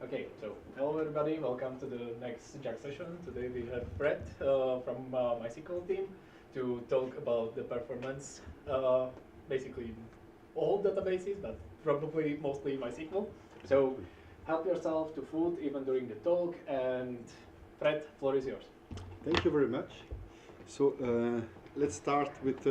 Okay, so hello everybody, welcome to the next Jack session. Today we have Fred from MySQL team to talk about the performance, basically all databases, but probably mostly MySQL. So help yourself to food even during the talk, and Fred, floor is yours. Thank you very much. So let's start with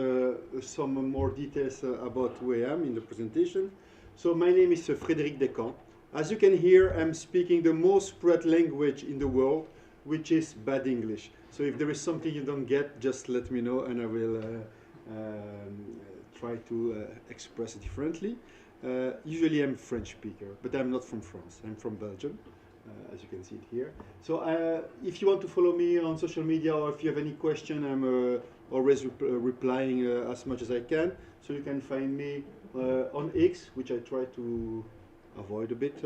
some more details about who I am in the presentation. So my name is Frédéric Descamps. As you can hear, I'm speaking the most spread language in the world, which is bad English. So if there is something you don't get, just let me know and I will try to express it differently. Usually I'm a French speaker, but I'm not from France. I'm from Belgium, as you can see it here. So if you want to follow me on social media or if you have any question, I'm always replying as much as I can. So you can find me on X, which I try to avoid a bit,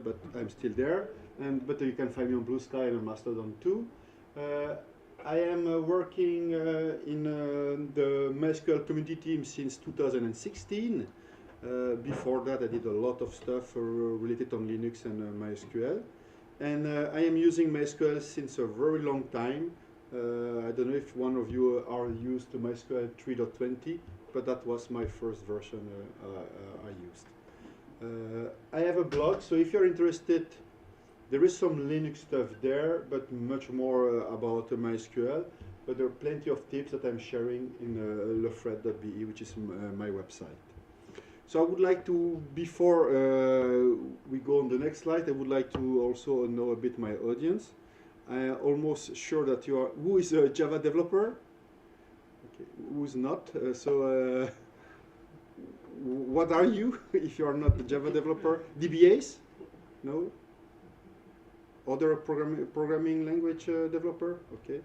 but I'm still there. But you can find me on Blue Sky and on Mastodon too. I am working in the MySQL community team since 2016. Before that, I did a lot of stuff related on Linux and MySQL. And I am using MySQL since a very long time. I don't know if one of you are used to MySQL 3.20, but that was my first version I used. I have a blog, so if you're interested, there is some Linux stuff there, but much more about MySQL. But there are plenty of tips that I'm sharing in lefred.be, which is my website. So I would like to, before we go on the next slide, I would like to also know a bit my audience. I'm almost sure that you are, who is a Java developer? Okay, who's not? What are you if you are not a Java developer? DBAs? No? Other programming language developer? Okay.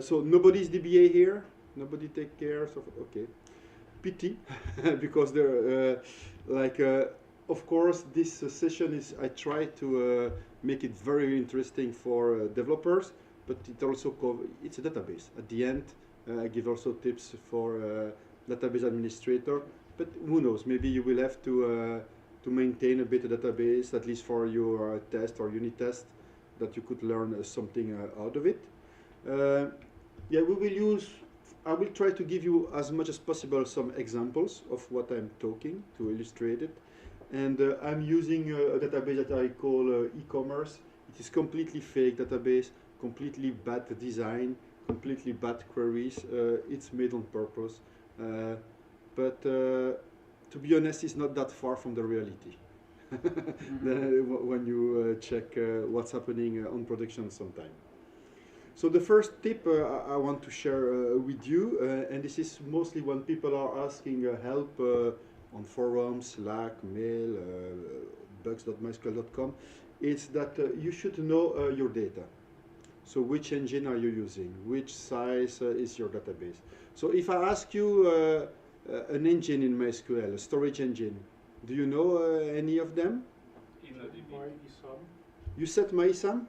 So nobody's DBA here? Nobody take care of, okay. Pity, because they're of course, this session is, I try to make it very interesting for developers, but it also it's a database. At the end, I give also tips for database administrator. But who knows? Maybe you will have to maintain a bit of database, at least for your test or unit test, that you could learn something out of it. Yeah, we will use. I will try to give you as much as possible some examples of what I'm talking to illustrate it. And I'm using a database that I call e-commerce. It is completely fake database, completely bad design, completely bad queries. It's made on purpose. But to be honest, it's not that far from the reality when you check what's happening on production sometime. So the first tip I want to share with you, and this is mostly when people are asking help on forums, Slack, mail, bugs.mysql.com, is that you should know your data. So which engine are you using? Which size is your database? So if I ask you an engine in MySQL, a storage engine, do you know any of them? MyISAM. You said MyISAM?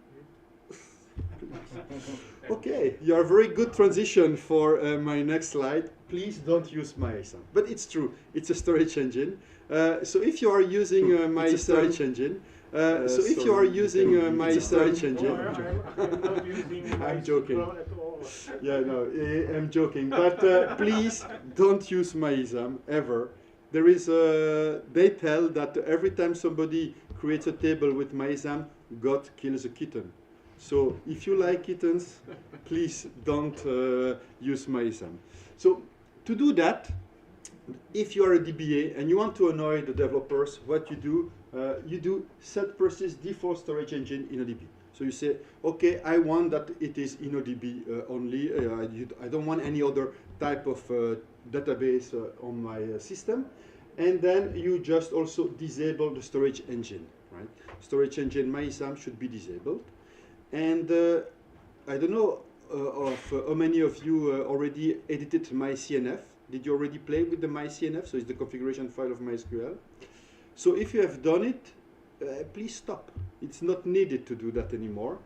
Okay, you are a very good transition for my next slide. Please don't use MyISAM. But it's true, it's a storage engine. So if you are using my storage engine, I'm joking. Yeah, no, I'm joking. But please don't use MyISAM ever. There is they tell that every time somebody creates a table with MyISAM, God kills a kitten. So if you like kittens, please don't use MyISAM. So to do that, if you are a DBA and you want to annoy the developers, what you do set persist default storage engine InnoDB. So you say, okay, I want that it is InnoDB only. I don't want any other type of database on my system. And then you just also disable the storage engine, right? Storage engine MyISAM should be disabled. And I don't know how many of you already edited MyCNF. Did you already play with the MyCNF? So it's the configuration file of MySQL. So if you have done it, please stop. It's not needed to do that anymore.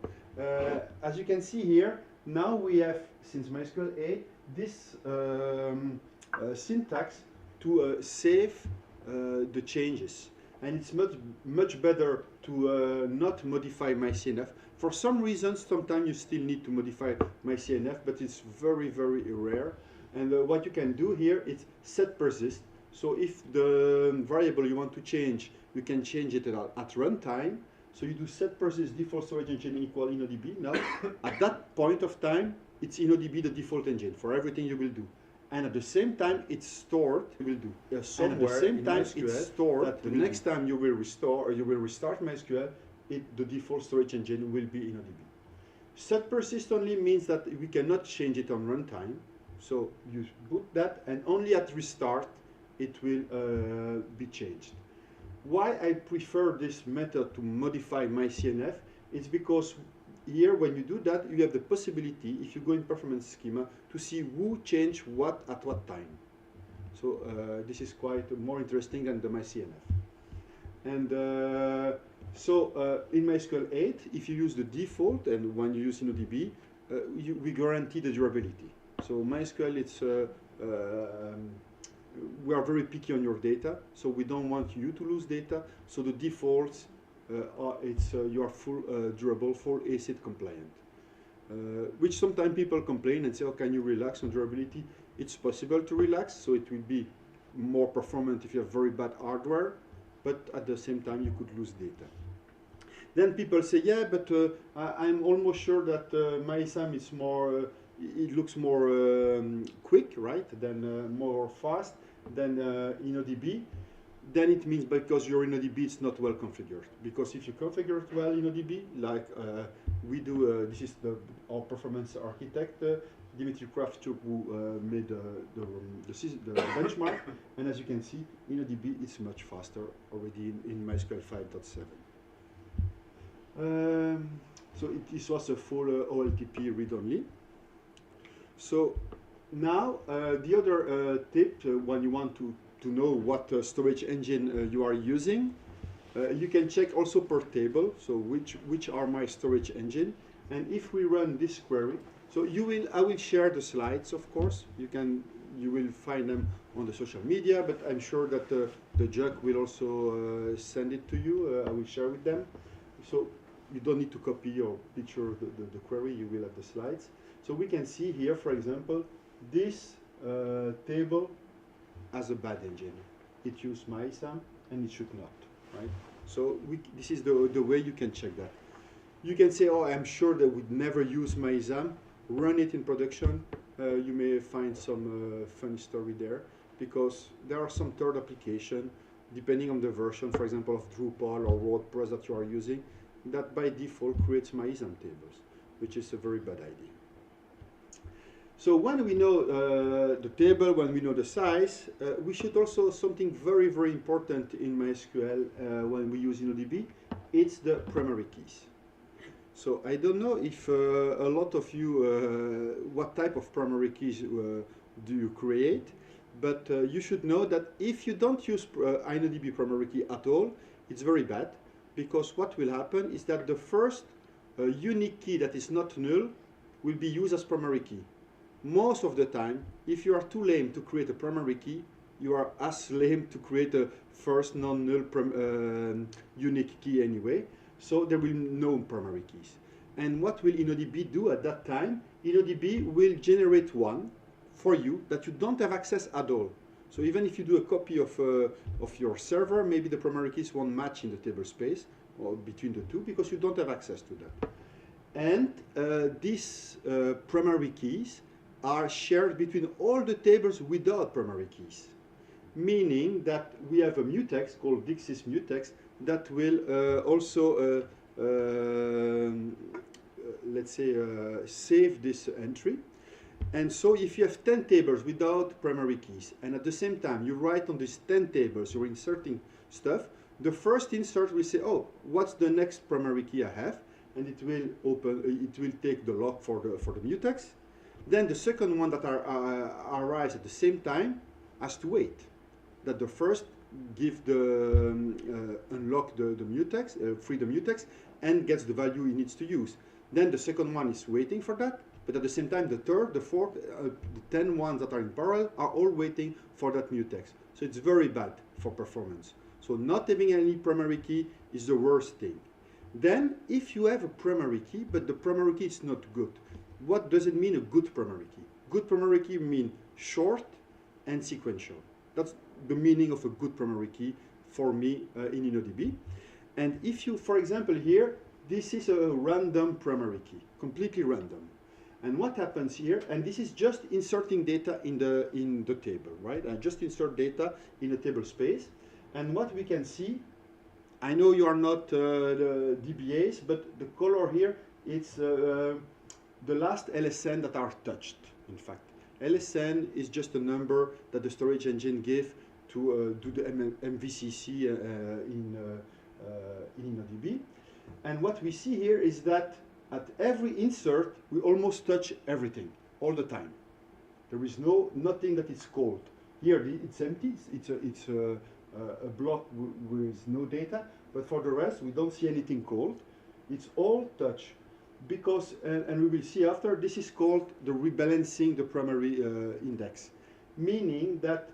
As you can see here, now we have, since MySQL 8, this syntax to save the changes. and it's much better to not modify MyCNF. For some reasons, sometimes you still need to modify MyCNF, but it's very rare. And what you can do here is set persist. So if the variable you want to change, you can change it at runtime. So you do set persist default storage engine equal InnoDB. Now, at that point of time, it's InnoDB the default engine for everything you will do. And at the same time, it's stored. You will do somewhere. And at the same time, MySQL, it's stored. That the next time you will restore, or you will restart MySQL, the default storage engine will be InnoDB. Set persist only means that we cannot change it on runtime. So you boot that, and only at restart it will be changed. Why I prefer this method to modify MyCNF is because here, when you do that, you have the possibility, if you go in performance schema, to see who changed what at what time. So this is quite more interesting than the MyCNF. And in MySQL 8, if you use the default, and when you use InnoDB, we guarantee the durability. So MySQL, it's we are very picky on your data, so we don't want you to lose data. So the defaults you are full durable, full ACID compliant. Which sometimes people complain and say, "Oh, can you relax on durability?" It's possible to relax, so it will be more performant if you have very bad hardware, but at the same time you could lose data. Then people say, "Yeah, but I'm almost sure that MySAM is more." It looks more quick, right? Than more fast than InnoDB. Then it means because your InnoDB is not well configured. Because if you configure it well InnoDB, like we do, this is our performance architect, Dimitri Kravchuk, who made the benchmark. And as you can see, InnoDB is much faster already in MySQL 5.7. So this was a full OLTP read-only. So now the other tip when you want to know what storage engine you are using, you can check also per table. So which are my storage engine, and if we run this query, so I will share the slides, of course. You will find them on the social media, but I'm sure that the Czech will also send it to you. I will share with them. So you don't need to copy or picture the query. You will have the slides. So we can see here, for example, this table has a bad engine. It uses MySAM, and it should not, right? So this is the way you can check that. You can say, "Oh, I'm sure that we'd never use MySAM." Run it in production. You may find some funny story there, because there are some third application, depending on the version, for example, of Drupal or WordPress that you are using, that by default creates MySAM tables, which is a very bad idea. So when we know the table, when we know the size, we should also something very important in MySQL when we use InnoDB. It's the primary keys. So I don't know if a lot of you, what type of primary keys do you create, but you should know that if you don't use InnoDB primary key at all, it's very bad, because what will happen is that the first unique key that is not null will be used as primary key. Most of the time, if you are too lame to create a primary key, you are as lame to create a first non-null unique key anyway. So there will be no primary keys. And what will InnoDB do at that time? InnoDB will generate one for you that you don't have access at all. So even if you do a copy of your server, maybe the primary keys won't match in the table space or between the two, because you don't have access to that. And these primary keys are shared between all the tables without primary keys, meaning that we have a mutex called Dixis mutex that will also, let's say, save this entry. And so if you have 10 tables without primary keys, and at the same time you write on these 10 tables, you're inserting stuff, the first insert will say, "Oh, what's the next primary key I have?" And it will take the log for the mutex. Then the second one that arise at the same time has to wait. That the first give the unlock the mutex, free the mutex, and gets the value it needs to use. Then the second one is waiting for that, but at the same time the third, the fourth, the 10 ones that are in parallel are all waiting for that mutex. So it's very bad for performance. So not having any primary key is the worst thing. Then, if you have a primary key, but the primary key is not good, what does it mean, a good primary key? Good primary key means short and sequential. That's the meaning of a good primary key for me in InnoDB. And if you, for example, here, this is a random primary key, completely random. And what happens here, and this is just inserting data in the table, right? I just insert data in a table space. And what we can see, I know you are not the DBAs, but the color here, it's the last LSN that are touched, in fact. LSN is just a number that the storage engine gave to do the MVCC in InnoDB. And what we see here is that at every insert, we almost touch everything, all the time. There is nothing that is called. Here, it's empty. It's a block with no data. But for the rest, we don't see anything called. It's all touch. Because, and we will see after, this is called the rebalancing the primary index. Meaning that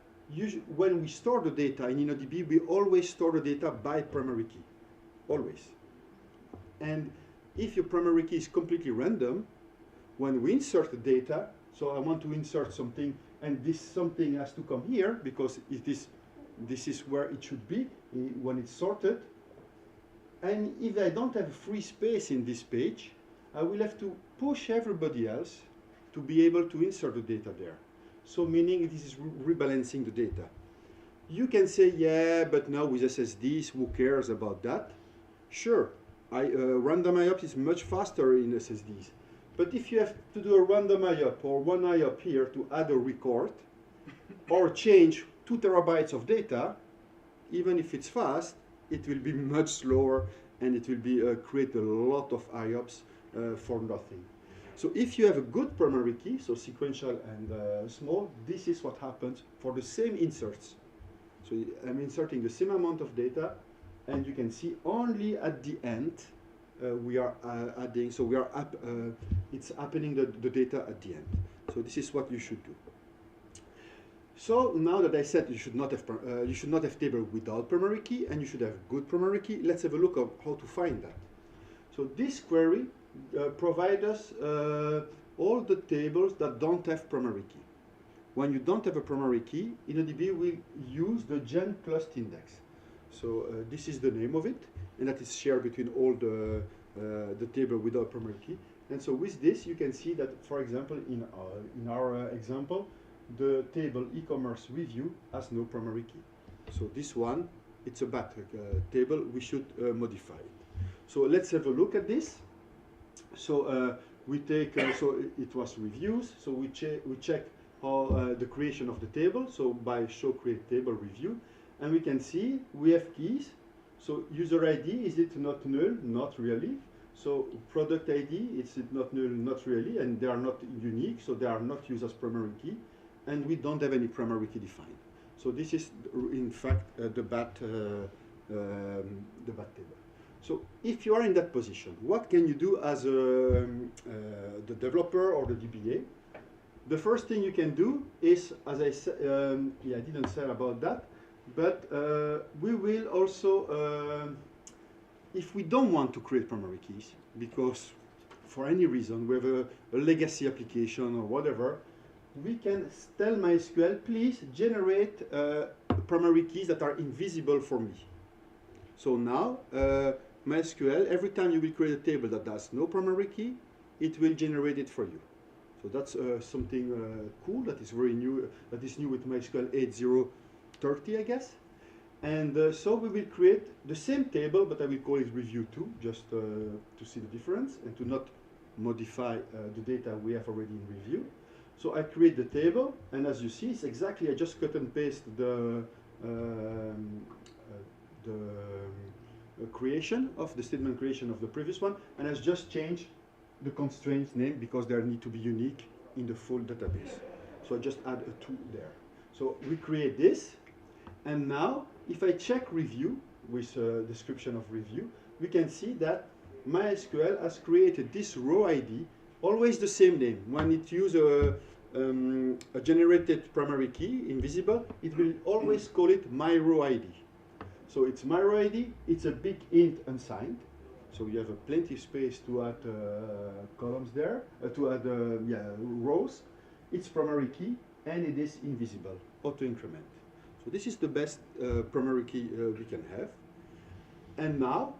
when we store the data in InnoDB, we always store the data by primary key. Always. And if your primary key is completely random, when we insert the data, so I want to insert something, and this something has to come here, because this is where it should be when it's sorted. And if I don't have free space in this page, I will have to push everybody else to be able to insert the data there. So meaning this is rebalancing the data. You can say, yeah, but now with SSDs, who cares about that? Sure, random IOPS is much faster in SSDs. But if you have to do a random IOP or one IOP here to add a record, or change 2 terabytes of data, even if it's fast, it will be much slower, and it will be create a lot of IOPS for nothing. So if you have a good primary key, so sequential and small, this is what happens for the same inserts. So I'm inserting the same amount of data, and you can see only at the end we are adding. So we are it's happening the data at the end. So this is what you should do. So now that I said you should not have table without primary key, and you should have good primary key, let's have a look at how to find that. So this query provides us all the tables that don't have primary key. When you don't have a primary key, InnoDB will use the gen clust index. So this is the name of it, and that is shared between all the table without primary key. And so with this, you can see that, for example, in our example, the table e-commerce review has no primary key. So this one, it's a bad table. We should modify it. So let's have a look at this. So we take, so it was reviews. So we check how the creation of the table. So by show create table review, and we can see we have keys. So user ID, is it not null? Not really. So product ID, is it not null? Not really. And they are not unique, so they are not used as primary key. And we don't have any primary key defined. So this is, in fact, the bad table. So if you are in that position, what can you do as the developer or the DBA? The first thing you can do is, as I said, yeah, I didn't say about that, but we will also, if we don't want to create primary keys, because for any reason, we have a legacy application or whatever, we can tell MySQL, please generate primary keys that are invisible for me. So now, MySQL, every time you will create a table that has no primary key, it will generate it for you. So that's something cool that is very new, that is new with MySQL 8.0.30, I guess. And so we will create the same table, but I will call it review 2, just to see the difference and to not modify the data we have already in review. So I create the table, and as you see, it's exactly, I just cut and paste the creation of the statement creation of the previous one, and I just changed the constraints name because they need to be unique in the full database. So I just add a 2 there. So we create this, and now if I check review with a description of review, we can see that MySQL has created this row ID, always the same name. When it uses a generated primary key, invisible, it will always call it my row ID. So it's myRow ID, it's a big int unsigned. So you have a plenty of space to add columns there, to add rows. It's primary key, and it is invisible, auto increment. So this is the best primary key we can have. And now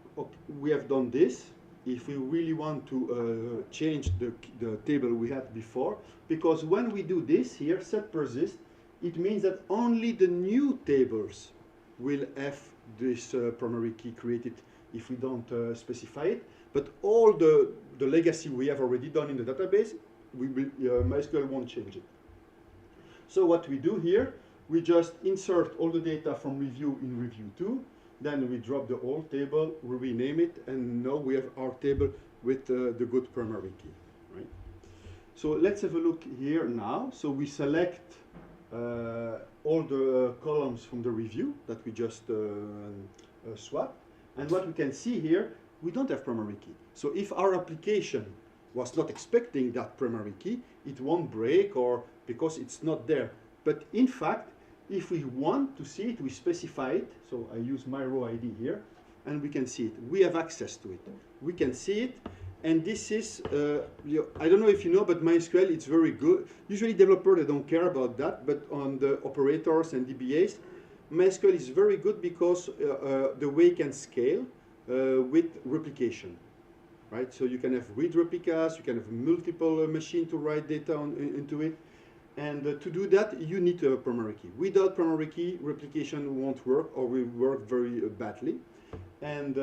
we have done this. If we really want to change the table we had before, because when we do this here, set persist, it means that only the new tables will have this primary key created if we don't specify it. But all the legacy we have already done in the database, MySQL won't change it. So what we do here, we just insert all the data from review in review 2. Then we drop the old table, we rename it, and now we have our table with the good primary key, right? So let's have a look here now. So we select all the columns from the review that we just swapped. And what we can see here, we don't have primary key. So if our application was not expecting that primary key, it won't break or because it's not there. But in fact, if we want to see it, we specify it. So I use myRow ID here, and we can see it. We have access to it. We can see it, and this is, I don't know if you know, but MySQL, it's very good. Usually developers, they don't care about that, but on the operators and DBAs, MySQL is very good because the way it can scale with replication, right? So you can have read replicas, you can have multiple machines to write data into it. And to do that, you need a primary key. Without primary key, replication won't work or will work very badly. And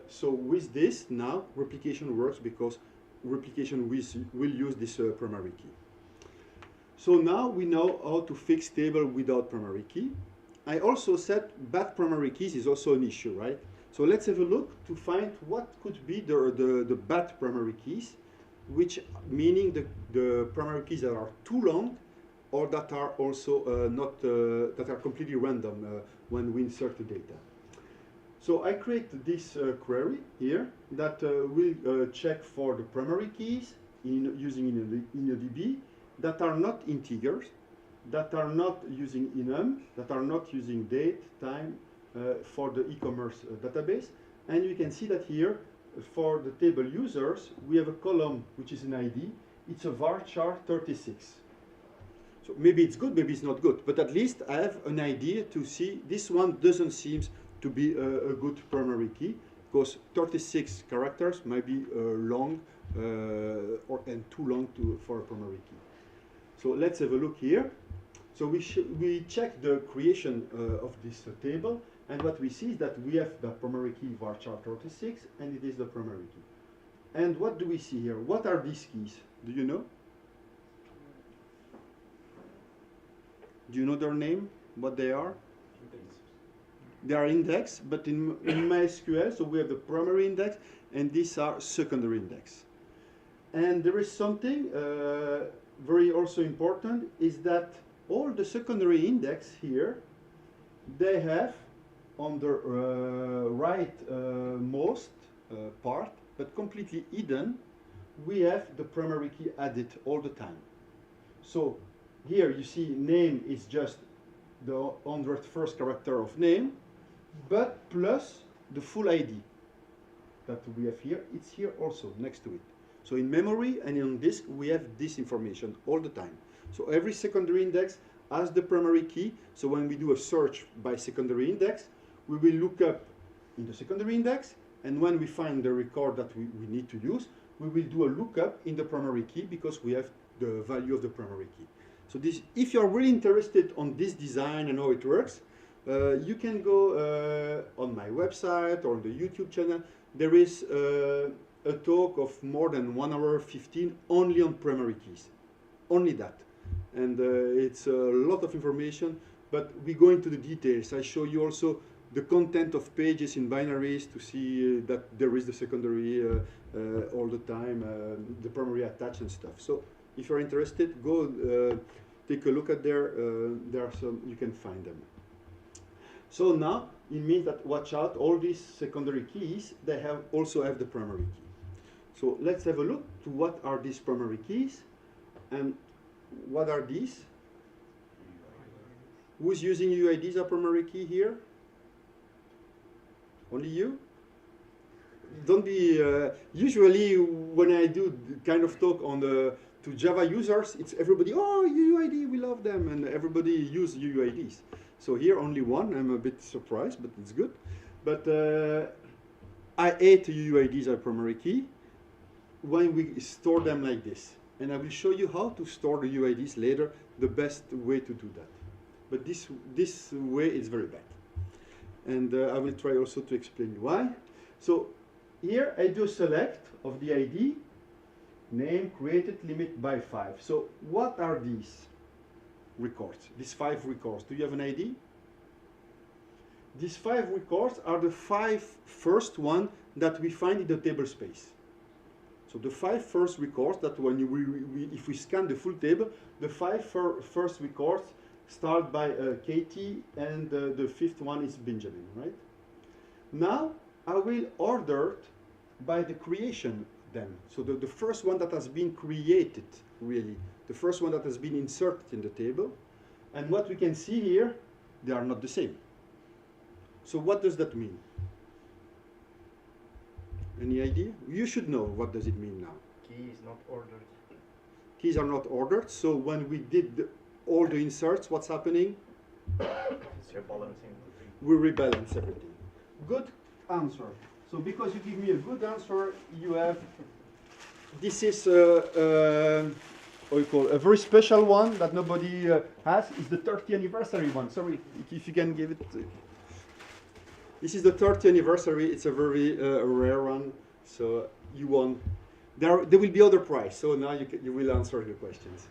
so with this, now replication works because replication will use this primary key. So now we know how to fix table without primary key. I also said bad primary keys is also an issue, right? So let's have a look to find what could be the bad primary keys, which meaning the primary keys that are too long or that are also that are completely random when we insert the data. So I create this query here that will check for the primary keys using InnoDB that are not integers, that are not using enum, that are not using date, time for the e-commerce database. And you can see that here for the table users, we have a column which is an ID. It's a varchar 36. So maybe it's good, maybe it's not good, but at least I have an idea to see this one doesn't seem to be a good primary key because 36 characters might be long and too long for a primary key. So let's have a look here. So we check the creation of this table, and what we see is that we have the primary key varchar 36, and it is the primary key. And what do we see here? What are these keys? Do you know? Do you know their name? What they are? Index. They are index, but in MySQL, so we have the primary index, and these are secondary index. And there is something very also important, is that all the secondary index here, they have on the right most part, but completely hidden, we have the primary key added all the time. So here you see name is just the 101st character of name, but plus the full ID that we have here, it's here also next to it. So in memory and on disk, we have this information all the time. So every secondary index has the primary key. So when we do a search by secondary index, we will look up in the secondary index, and when we find the record that we need to use, we will do a lookup in the primary key because we have the value of the primary key. So this, if you're really interested on this design and how it works, you can go on my website or on the YouTube channel. There is a talk of more than 1 hour 15 only on primary keys, only that. And it's a lot of information, but we go into the details. I show you also the content of pages in binaries to see that there is the secondary all the time, the primary attached and stuff. So if you're interested, go take a look at there. There are some, you can find them. So now it means that watch out, all these secondary keys, they also have the primary key. So let's have a look to what are these primary keys and what are these? Who's using UID as a primary key here? Only you? Don't be, usually when I do kind of talk on the, to Java users, it's everybody, oh, UUID, we love them, and everybody use UUIDs. So here only one, I'm a bit surprised, but it's good. But I hate UUIDs as primary key when we store them like this. And I will show you how to store the UIDs later, the best way to do that. But this way is very bad. And I will try also to explain why. So here I do select of the ID, name, created, limit by 5. So what are these records, these 5 records? Do you have an ID? These 5 records are the 5 first one that we find in the table space. So the 5 first records that when if we scan the full table, the 5 first records start by Katie, and the 5th one is Benjamin, right? Now I will order by the creation then. So the first one that has been created, really, the first one that has been inserted in the table. And what we can see here, they are not the same. So what does that mean? Any idea? You should know what does it mean now. Key is not ordered. Keys are not ordered, so when we did all the inserts, what's happening? It's rebalancing. We rebalance everything. Good answer. So because you give me a good answer, you have, this is what you call a very special one that nobody has, is the 30th anniversary one. Sorry, if you can give it. This is the 30th anniversary. It's a very rare one, so you won. There will be other prize, so now you will answer the questions.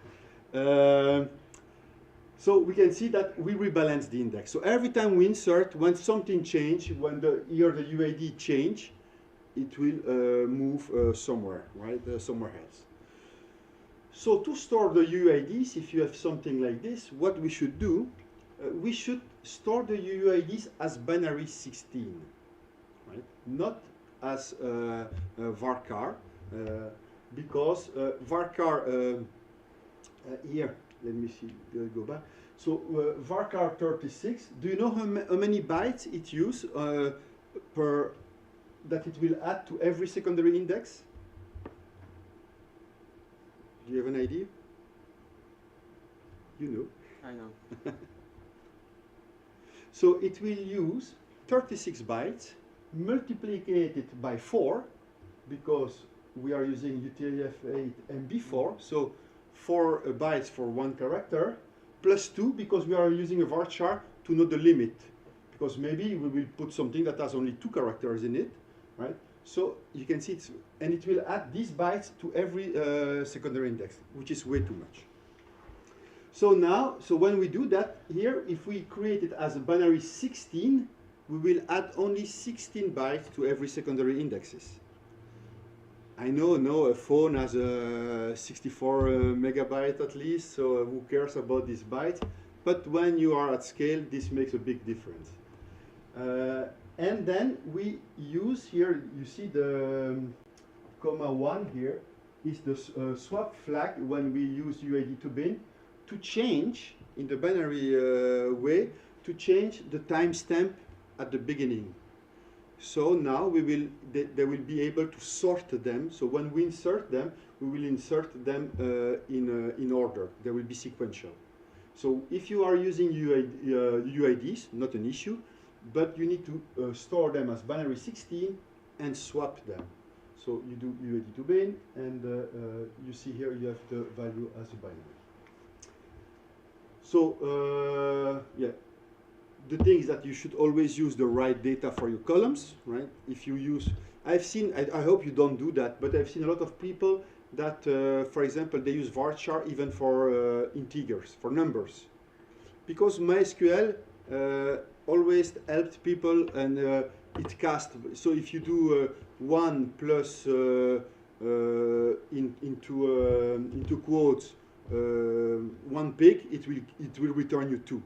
So we can see that we rebalance the index. So every time we insert, when something changes, when here the UID change, it will move somewhere, right? Somewhere else. So to store the UIDs, if you have something like this, what we should do, we should store the UIDs as binary 16, right? Not as varchar, because varchar here. Let me see, go back. So varchar 36, do you know how many bytes it uses that it will add to every secondary index? Do you have an idea? You know. I know. So it will use 36 bytes, multiplied by 4, because we are using UTF-8 MB4, so 4 bytes for 1 character, plus 2 because we are using a varchar to know the limit, because maybe we will put something that has only 2 characters in it, right? So you can see and it will add these bytes to every secondary index, which is way too much. So now, so when we do that here, if we create it as a binary 16, we will add only 16 bytes to every secondary indexes. I know, a phone has a 64 megabyte at least, so who cares about this byte? But when you are at scale, this makes a big difference. And then we use here, you see the comma 1 here, is the swap flag when we use UID to bin to change, in the binary way, to change the timestamp at the beginning. So now they will be able to sort them. So when we insert them, we will insert them in order. They will be sequential. So if you are using UIDs, not an issue, but you need to store them as binary 16 and swap them. So you do UID to bin, and you see here you have the value as a binary. So yeah. The thing is that you should always use the right data for your columns, right? If you use, I've seen, I hope you don't do that, but I've seen a lot of people that, for example, they use varchar even for integers, for numbers. Because MySQL always helped people, and it casts. So if you do 1 plus into quotes 1 pig, it will return you 2.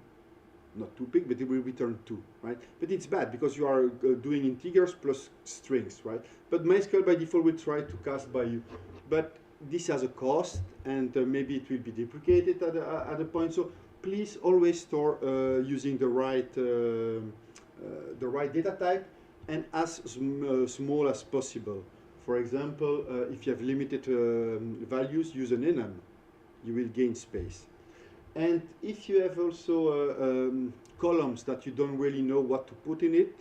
Not 2 pig, but it will return 2, right? But it's bad because you are doing integers plus strings, right? But MySQL by default will try to cast by you. But this has a cost, and maybe it will be deprecated at a point. So please always store using the right data type. and as small as possible. For example, if you have limited values, use an enum. You will gain space. And if you have also columns that you don't really know what to put in it,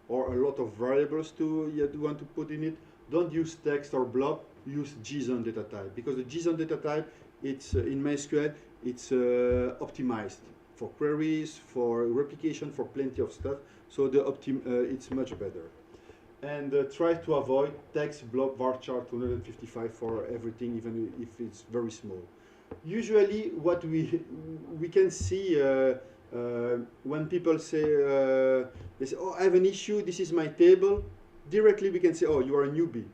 or a lot of variables you want to put in it, don't use text or blob, use JSON data type. Because the JSON data type, it's in MySQL, it's optimized for queries, for replication, for plenty of stuff. So it's much better. And try to avoid text, blob, varchar 255 for everything, even if it's very small. Usually, what we can see when people say, they say, oh, I have an issue, this is my table, directly we can say, oh, you are a newbie.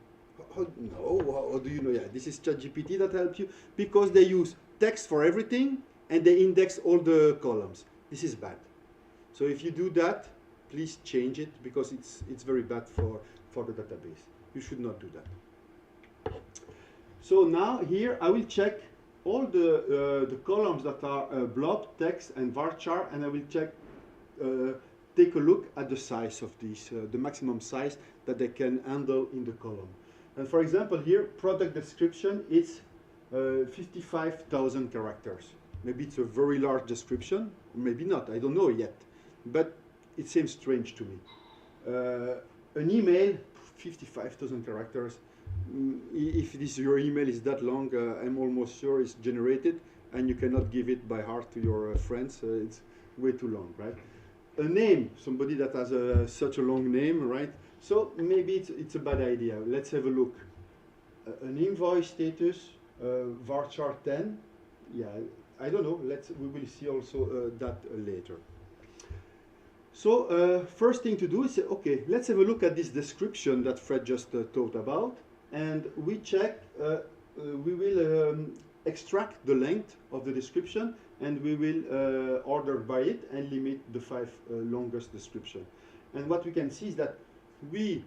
How do you know? Yeah, this is ChatGPT that helps you, because they use text for everything and they index all the columns. This is bad. So if you do that, please change it, because it's very bad for the database. You should not do that. So now here I will check all the columns that are blob, text, and varchar, and I will take a look at the size of these, the maximum size that they can handle in the column. And for example, here, product description is 55,000 characters. Maybe it's a very large description, maybe not, I don't know yet. But it seems strange to me. An email, 55,000 characters. If your email is that long, I'm almost sure it's generated, and you cannot give it by heart to your friends. It's way too long, right? A name, somebody that has such a long name, right? So maybe it's a bad idea. Let's have a look. An invoice status, varchar 10. Yeah, I don't know. We will see also that later. So first thing to do is say, okay, let's have a look at this description that Fred just talked about, and we check. We will extract the length of the description, and we will order by it and limit the 5 longest description. And what we can see is that we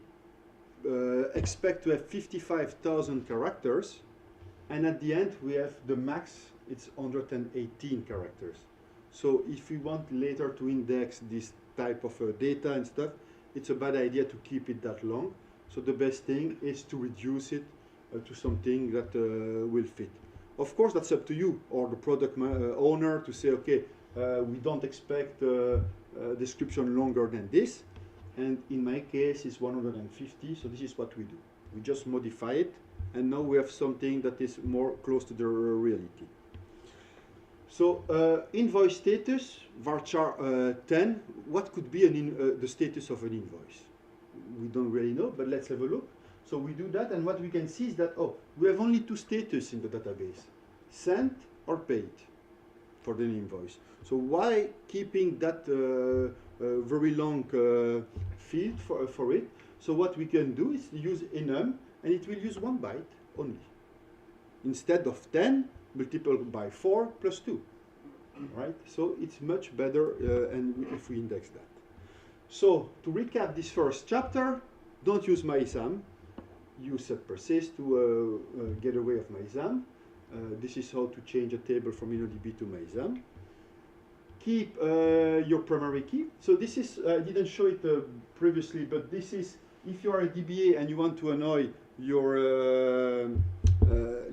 expect to have 55,000 characters, and at the end we have the max. It's 118 characters. So if we want later to index this type of data and stuff, it's a bad idea to keep it that long. So the best thing is to reduce it to something that will fit. Of course, that's up to you or the product owner to say, okay, we don't expect a description longer than this. And in my case, it's 150, so this is what we do. We just modify it, and now we have something that is more close to the reality. So invoice status, varchar 10, what could be the status of an invoice? We don't really know, but let's have a look. So we do that, and what we can see is that, oh, we have only 2 status in the database, sent or paid for the invoice. So why keeping that very long field for it? So what we can do is use enum, and it will use 1 byte only. Instead of 10, multiplied by 4 plus 2, right? So it's much better and if we index that. So to recap this first chapter, don't use MySam. Use setPersist to get away of MySam. This is how to change a table from InnoDB to MySam. Keep your primary key. So this is, I didn't show it previously, but this is, if you are a DBA and you want to annoy your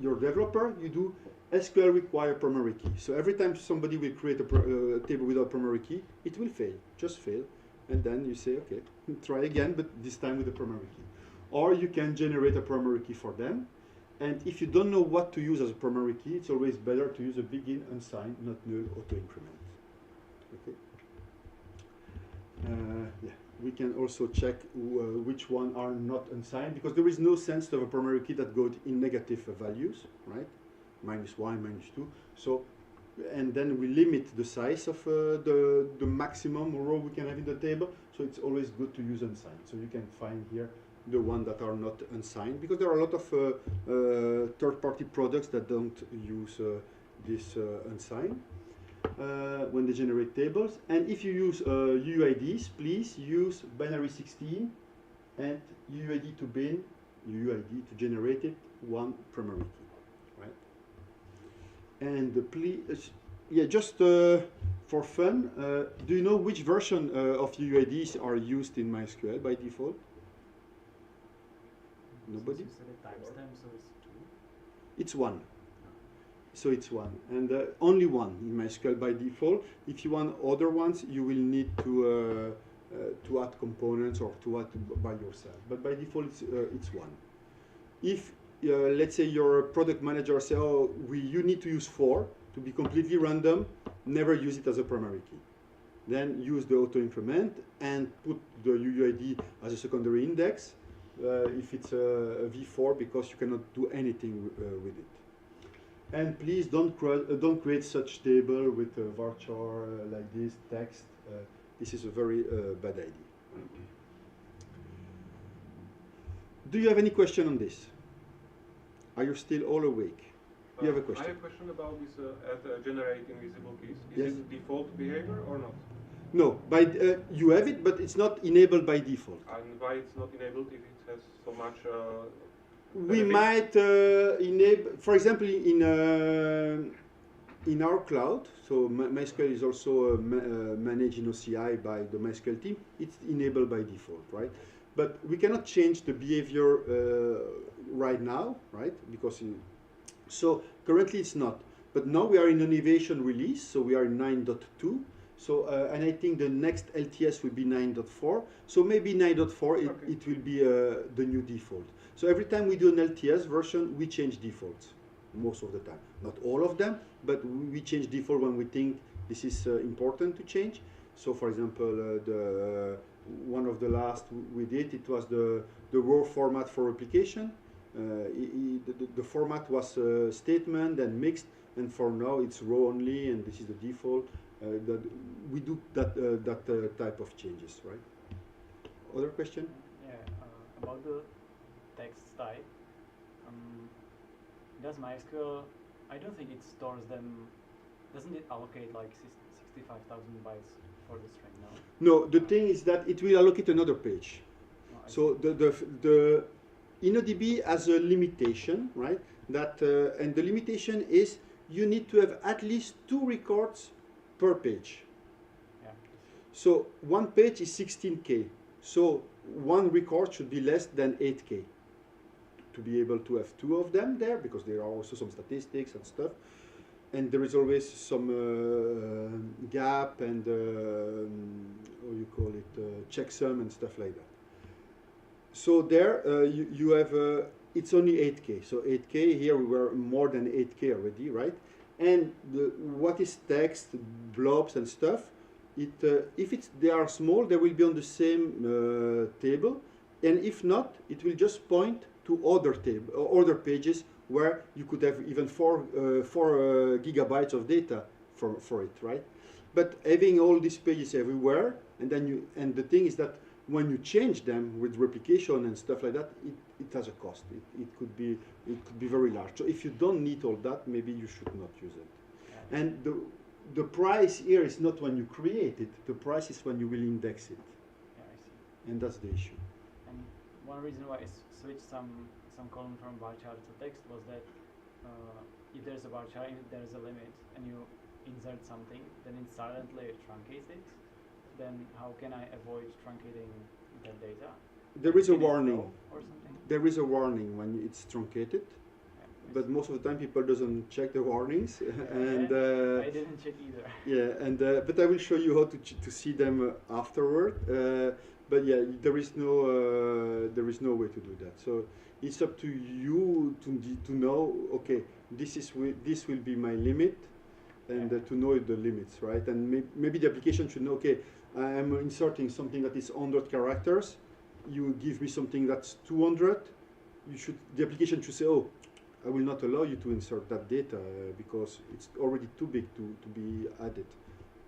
developer, you do SQL require primary key. So every time somebody will create a table without primary key, it will fail, just fail. And then you say, okay, try again, but this time with the primary key. Or you can generate a primary key for them. And if you don't know what to use as a primary key, it's always better to use a begin unsigned, not null auto increment. Okay. Yeah. We can also check which one are not unsigned, because there is no sense to have a primary key that goes in negative values, right? -1, -2. So, and then we limit the size of the maximum row we can have in the table. So it's always good to use unsigned. So you can find here the one that are not unsigned, because there are a lot of third-party products that don't use this unsigned when they generate tables. And if you use UUIDs, please use binary 16 and UUID to bin, UUID to generate it, 1 primary key, right? And please, yeah, just for fun, do you know which version of UUIDs are used in MySQL by default? Nobody? You said a timestamp, so it's 2? It's 1. So it's 1. And only 1 in MySQL by default. If you want other ones, you will need to add components or to add by yourself. But by default, it's 1. If, let's say, your product manager says, oh, you need to use 4 to be completely random, never use it as a primary key. Then use the auto-increment and put the UUID as a secondary index if it's a v4, because you cannot do anything with it. And please don't create such table with varchar like this, text. This is a very bad idea. Do you have any question on this? Are you still all awake? You have a question? I have a question about this generating visible keys. Is Yes. it default behavior or not? No, you have it, but it's not enabled by default. And why it's not enabled if it has so much We benefits? might enable, for example, in our cloud, so MySQL is also managed in OCI by the MySQL team, it's enabled by default, right? But we cannot change the behavior right now, right? Because so currently it's not. But now we are in an innovation release, so we are in 9.2. So, and I think the next LTS will be 9.4. So maybe 9.4, it will be the new default. So every time we do an LTS version, we change defaults, most of the time. Not all of them, but we change default when we think this is important to change. So for example, one of the last we did, it was the raw format for replication. The format was statement and mixed, and for now it's raw only, and this is the default. We do that type of changes, right? Other question? Yeah, about the text type. Does MySQL, I don't think it stores them, doesn't it allocate like 65,000 bytes for the string now? No, the thing is that it will allocate another page. No, So the InnoDB has a limitation, right? That and the limitation is you need to have at least 2 records per page. Yeah. So one page is 16K. So one record should be less than 8K to be able to have 2 of them there, because there are also some statistics and stuff. And there is always some gap and what you call it, checksum and stuff like that. So there you have, it's only 8K. So 8K, here we were more than 8K already, right? And what is text, blobs and stuff, if they are small, they will be on the same table. And if not, it will just point to other pages where you could have even 4 gigabytes of data for it, right? But having all these pages everywhere, and the thing is that when you change them with replication and stuff like that, it has a cost. It could be very large. So if you don't need all that, maybe you should not use it. Yeah. And the price here is not when you create it. The price is when you will index it. Yeah, I see. And that's the issue. And one reason why I switched some column from varchar to text was that if there's a varchar, if there's a limit, and you insert something, then it silently truncates it. Then how can I avoid truncating that data? There is a Can it warning. grow or something? There is a warning when it's truncated, Yeah, but most of the time people doesn't check the warnings. And I didn't check either. yeah, and but I will show you how to see them afterward. But yeah, there is no way to do that. So it's up to you to know. Okay, this will be my limit, and to know the limits, right? And maybe the application should know. Okay, I am inserting something that is 100 characters. You give me something that's 200. The application should say, oh, I will not allow you to insert that data because it's already too big to be added.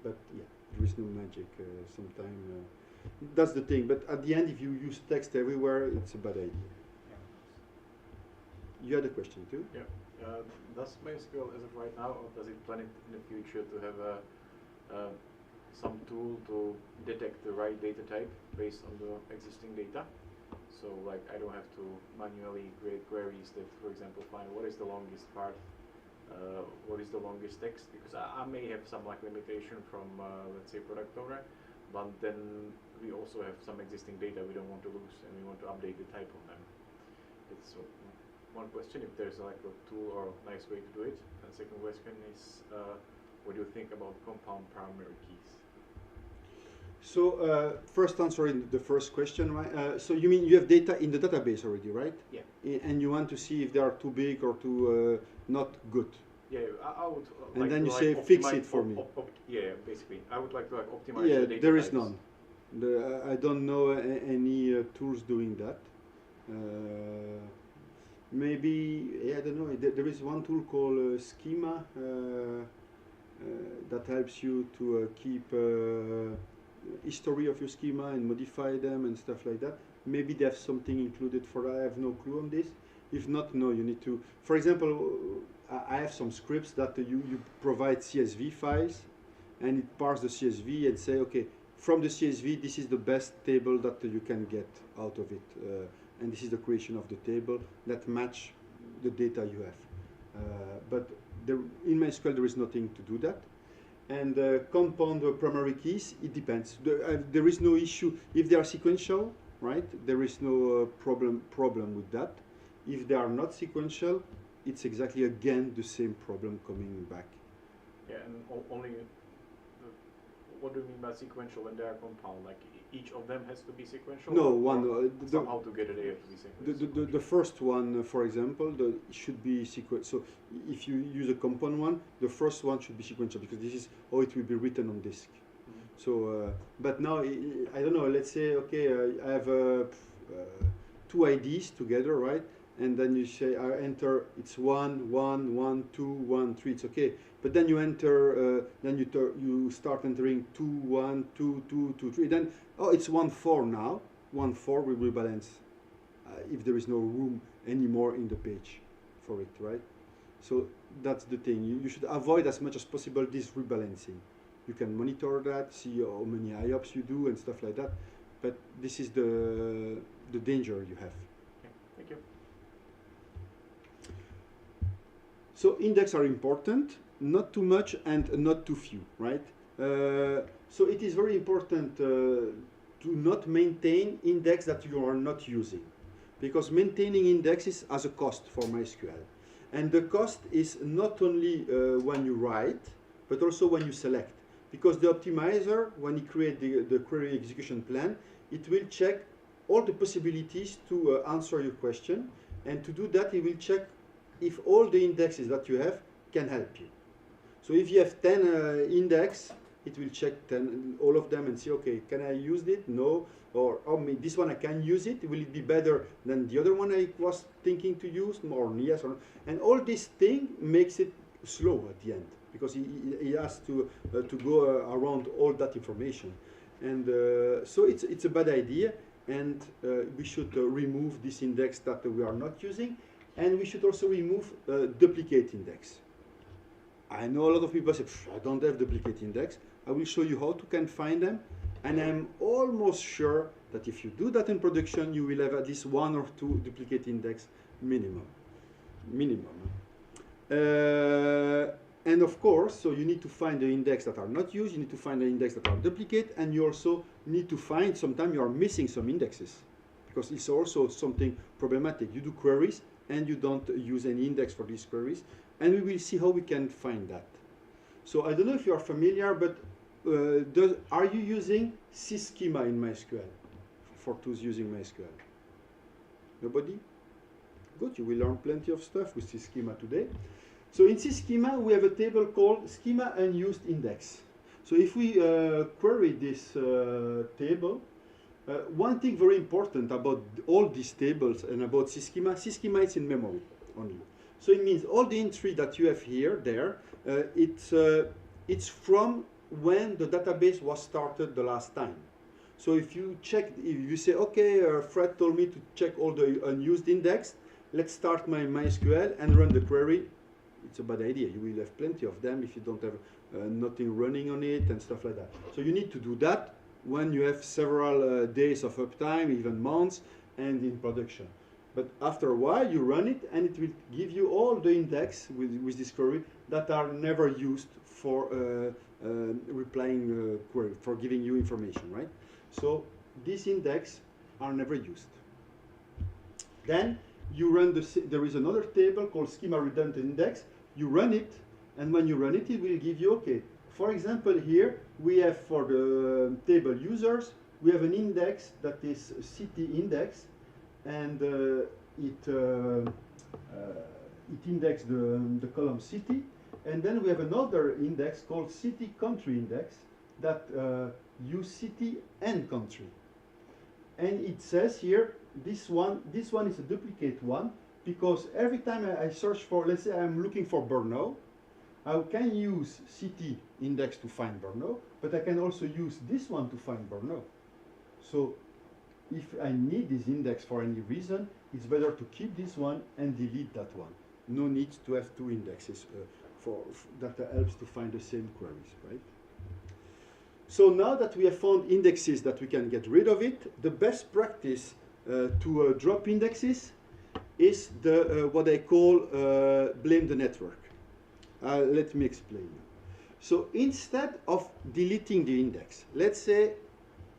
But yeah, there is no magic. Sometimes that's the thing. But at the end, if you use text everywhere, it's a bad idea. Yeah. You had a question too? Yeah. Does MySQL, as of right now, or does it plan it in the future to have some tool to detect the right data type based on the existing data? So, like, I don't have to manually create queries that, for example, find what is the longest part what is the longest text, because I may have some like limitation from let's say product owner, but then we also have some existing data we don't want to lose and we want to update the type of them. It's one question, if there's like a tool or a nice way to do it. And second question is, what do you think about compound primary keys? So first answering the first question, right? So you mean you have data in the database already, right? Yeah. And you want to see if they are too big or too not good. Yeah, I would And like then to you like say fix optimize- it for me. yeah, basically. I would like to like optimize Yeah, the data there is types. none. I don't know any tools doing that. Maybe, yeah, I don't know. There is one tool called Schema that helps you to keep history of your schema and modify them and stuff like that. Maybe they have something included for that. I have no clue on this. If not, no, you need to. For example, I have some scripts that you provide CSV files, and it parses the CSV and say, okay, from the CSV, this is the best table that you can get out of it, and this is the creation of the table that match the data you have. But in MySQL, there is nothing to do that. And compound primary keys, it depends. There is no issue if they are sequential, right? There is no problem with that. If they are not sequential, it's exactly again the same problem coming back. Yeah, and only. What do you mean by sequential when they are compound? Like each of them has to be sequential? No, or one. somehow together they have to be sequential. The first one, for example, should be sequential. So if you use a compound one, the first one should be sequential because this is how it will be written on disk. Mhm. So, but now I don't know. Let's say okay, I have two IDs together, right? And then you say I enter. It's 1, 1, 1, 2, 1, 3. It's okay. But then you enter. Then you start entering 2, 1, 2, 2, 2, 3. Then oh, it's 1, 4 now. 1, 4 will rebalance if there is no room anymore in the page for it, right? So that's the thing. You should avoid as much as possible this rebalancing. You can monitor that, see how many IOPS you do and stuff like that. But this is the danger you have. Okay, thank you. So index are important, not too much and not too few, right? So it is very important to not maintain index that you are not using, because maintaining indexes has a cost for MySQL. And the cost is not only when you write, but also when you select. Because the optimizer, when he creates the query execution plan, it will check all the possibilities to answer your question. And to do that, he will check if all the indexes that you have can help you. So if you have 10 index, it will check all of them and see, okay, can I use it? No. Or oh, this one I can use it. Will it be better than the other one I was thinking to use? Or yes, or no. And all this thing makes it slow at the end because he has to go around all that information. And so it's a bad idea. And we should remove this index that we are not using. And we should also remove duplicate index. I know a lot of people say, I don't have duplicate index. I will show you how to can find them. And I'm almost sure that if you do that in production, you will have at least 1 or 2 duplicate index minimum. And of course, so you need to find the index that are not used, you need to find the index that are duplicate, and you also need to find, sometimes you are missing some indexes, because it's also something problematic. You do queries, and you don't use any index for these queries, and we will see how we can find that. So I don't know if you are familiar, but are you using syschema in MySQL for tools using MySQL? Nobody? Good, you will learn plenty of stuff with syschema today. So in syschema, we have a table called schema unused index. So if we query this table, one thing very important about all these tables and about syschema is in memory only. So it means all the entry that you have here, it's from when the database was started the last time. So if you check, if you say, okay, Fred told me to check all the unused index, let's start my MySQL and run the query. It's a bad idea. You will have plenty of them if you don't have nothing running on it and stuff like that. So you need to do that when you have several days of uptime, even months, and in production. But after a while, you run it, and it will give you all the index with this query that are never used for replying query, for giving you information, right? So these index are never used. Then you run there is another table called schema redundant index. You run it, and when you run it, it will give you, okay, for example, here we have for the table users, we have an index that is city index, and it indexes the column city, and then we have another index called city country index that use city and country. And it says here, this one is a duplicate one, because every time I search for, let's say I'm looking for Brno, I can use city index to find Brno, but I can also use this one to find Brno. So if I need this index for any reason, it's better to keep this one and delete that one. No need to have two indexes that helps to find the same queries, right? So now that we have found indexes that we can get rid of it, the best practice to drop indexes is what I call blame the network. Let me explain. So instead of deleting the index, let's say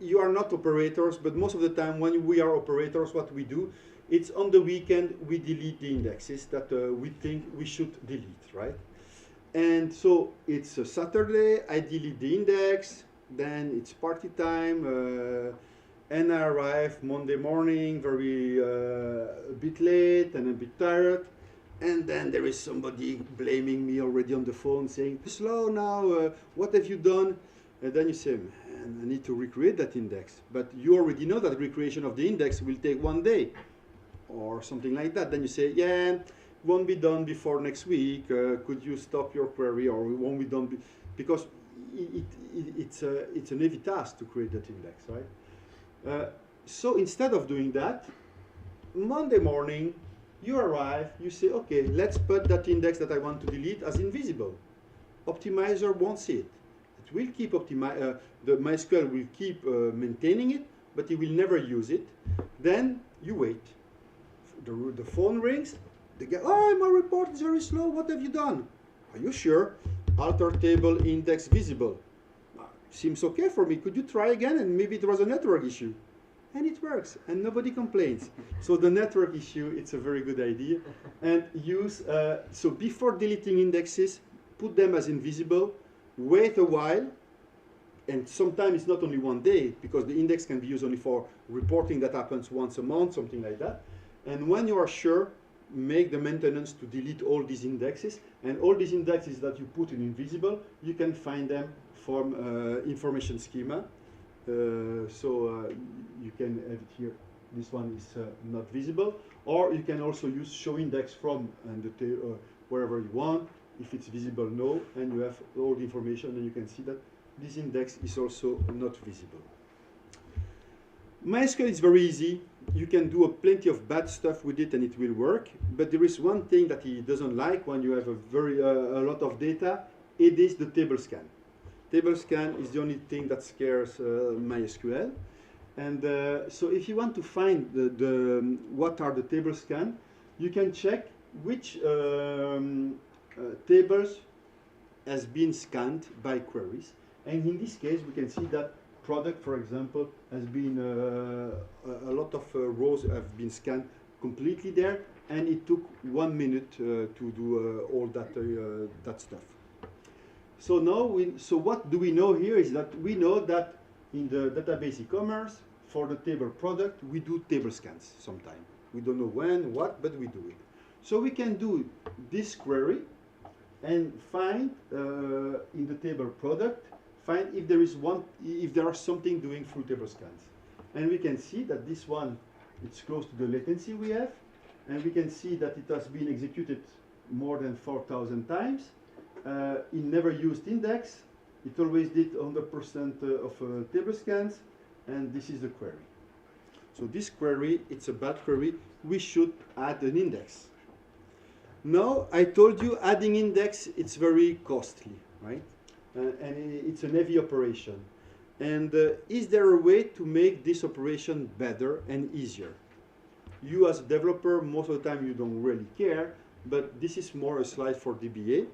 you are not operators, but most of the time when we are operators, what we do, it's on the weekend we delete the indexes that we think we should delete, right? And so it's a Saturday, I delete the index, then it's party time, and I arrive Monday morning a bit late and a bit tired, and then there is somebody blaming me already on the phone saying, slow now, what have you done? And then you say, man, I need to recreate that index. But you already know that recreation of the index will take 1 day or something like that. Then you say, yeah, it won't be done before next week. Could you stop your query, or it won't be done? Because it's an heavy task to create that index, right? So instead of doing that, Monday morning, you arrive, you say, okay, let's put that index that I want to delete as invisible. Optimizer won't see it. It will keep the MySQL will keep maintaining it, but it will never use it. Then you wait. The phone rings. The guy, oh, my report is very slow. What have you done? Are you sure? Alter table index visible. Seems okay for me. Could you try again? And maybe it was a network issue. And it works, and nobody complains. So the network issue, it's a very good idea. And use, so before deleting indexes, put them as invisible, wait a while, and sometimes it's not only 1 day, because the index can be used only for reporting that happens once a month, something like that. And when you are sure, make the maintenance to delete all these indexes, and all these indexes that you put in invisible, you can find them from information schema. You can have it here. This one is not visible, or you can also use show index from and wherever you want. If it's visible, no, and you have all the information, and you can see that this index is also not visible. MySQL is very easy. You can do plenty of bad stuff with it, and it will work. But there is one thing that he doesn't like when you have a lot of data. It is the table scan. Table scan is the only thing that scares MySQL. And so if you want to find what are the table scan, you can check which tables has been scanned by queries. And in this case, we can see that product, for example, has been a lot of rows have been scanned completely there, and it took 1 minute to do all that stuff. So now, so what do we know here is that we know that in the database e-commerce, for the table product, we do table scans sometime. We don't know when, what, but we do it. So we can do this query and find in the table product, find if there are something doing through table scans. And we can see that this one, it's close to the latency we have, and we can see that it has been executed more than 4,000 times. It never used index. It always did 100% of table scans, and this is the query. So this query, it's a bad query. We should add an index. Now, I told you adding index, it's very costly, right? And it's a heavy operation. And is there a way to make this operation better and easier? You as a developer, most of the time you don't really care, but this is more a slide for DBA.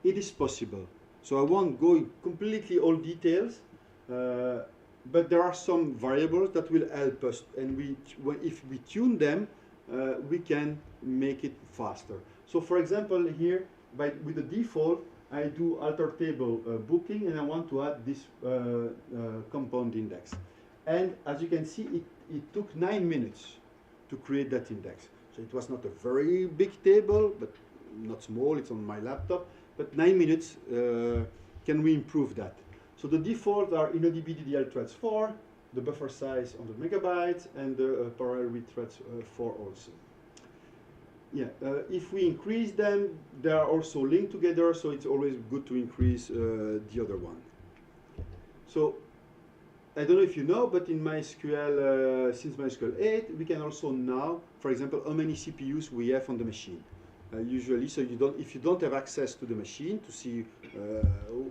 It is possible. So I won't go in completely all details, but there are some variables that will help us, and if we tune them, we can make it faster. So for example, here, with the default, I do alter table booking, and I want to add this compound index. And as you can see, it took 9 minutes to create that index. So it was not a very big table, but not small, it's on my laptop. But 9 minutes, can we improve that? So the default are InnoDB DDL threads 4, the buffer size 100 megabytes, and the parallel read threads 4 also. Yeah, if we increase them, they are also linked together, so it's always good to increase the other one. So I don't know if you know, but in MySQL, since MySQL 8, we can also now, for example, how many CPUs we have on the machine. Usually, so if you don't have access to the machine to see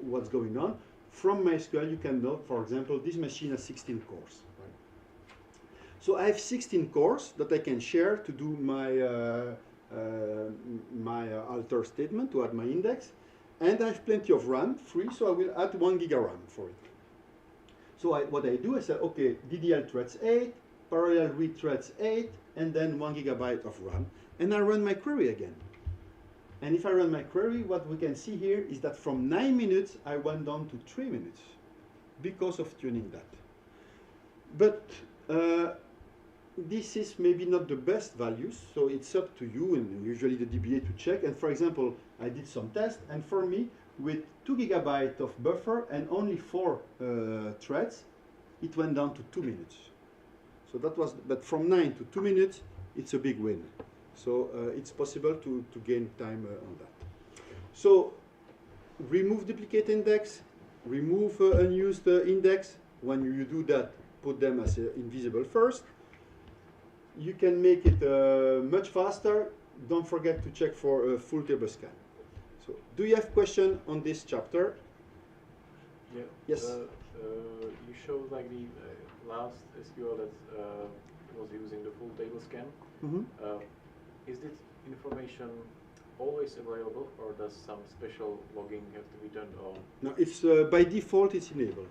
what's going on, from MySQL you can know, for example, this machine has 16 cores. Right? So I have 16 cores that I can share to do my alter statement, to add my index, and I have plenty of RAM free, so I will add 1 giga RAM for it. So what I do is say, okay, DDL threads 8, parallel read threads 8, and then 1 gigabyte of RAM, and I run my query again. And if I run my query, what we can see here is that from 9 minutes, I went down to 3 minutes because of tuning that. But this is maybe not the best values, so it's up to you and usually the DBA to check. And for example, I did some tests, and for me, with 2 gigabytes of buffer and only 4 threads, it went down to 2 minutes. So that was, but from 9 to 2 minutes, it's a big win. So it's possible to gain time on that. So remove duplicate index, remove unused index. When you do that, put them as invisible first. You can make it much faster. Don't forget to check for a full table scan. So do you have question on this chapter? Yeah. Yes. You showed like the last SQL that was using the full table scan. Mm-hmm. Is this information always available, or does some special logging have to be done? Or No, it's by default it's enabled.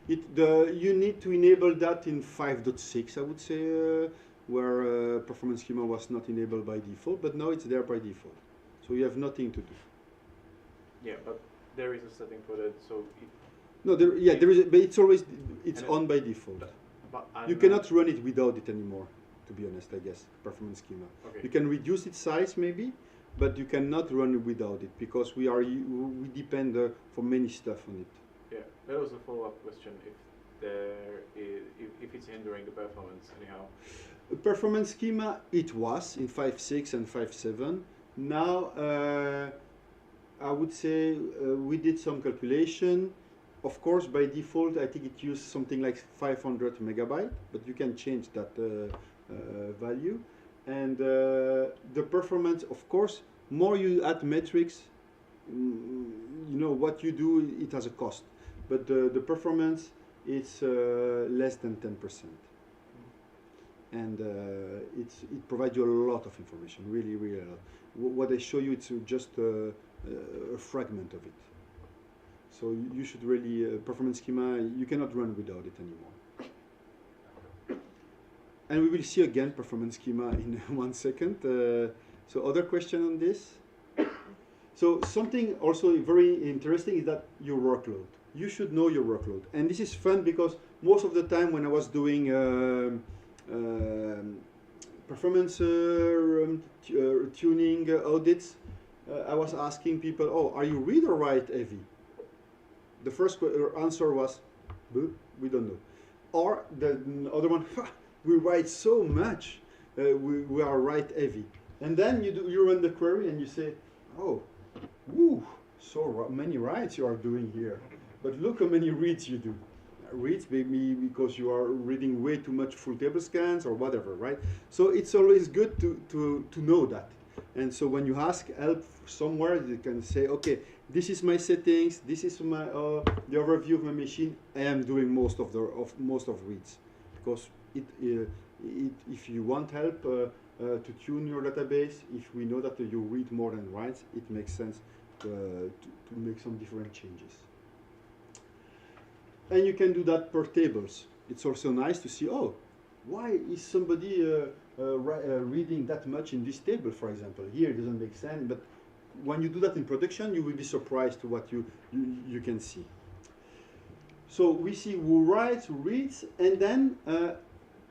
You need to enable that in 5.6, I would say, where performance schema was not enabled by default, but now it's there by default. So you have nothing to do. yeah, but there is a setting for that, so it, No, there is, but it's always And on by default. but You cannot run it without it anymore, to be honest, I guess, performance schema. Okay. You can reduce its size maybe, but you cannot run it without it, because we depend for many stuff on it. Yeah, that was a follow-up question. If it's hindering the performance anyhow. Performance schema, it was in 5.6 and 5.7. Now, I would say we did some calculation. Of course, by default, I think it used something like 500 megabyte, but you can change that value. And the performance, of course, more you add metrics, you know, what you do, it has a cost. But the performance, it's less than 10%. And it provides you a lot of information, really, really a lot. What I show you, it's just a fragment of it. So you should really, performance schema, you cannot run without it anymore. And we will see again performance schema in 1 second. So other question on this? So something also very interesting is that your workload. You should know your workload. And this is fun because most of the time when I was doing performance tuning audits, I was asking people, oh, are you read or write heavy? The first answer was, we don't know. Or the other one, we write so much, we are write heavy. And then you run the query and you say, oh, woo, so many writes you are doing here. But look how many reads you do. Reads maybe because you are reading way too much full table scans or whatever, right? So it's always good to know that. And so when you ask help somewhere, you can say, okay, this is my settings, this is my the overview of my machine. I am doing most of reads because if you want help to tune your database, if we know that you read more than writes, it makes sense to make some different changes. And you can do that per tables. It's also nice to see, oh, why is somebody reading that much in this table, for example? Here it doesn't make sense, but when you do that in production, you will be surprised to what you can see. So we see who writes, who reads, and then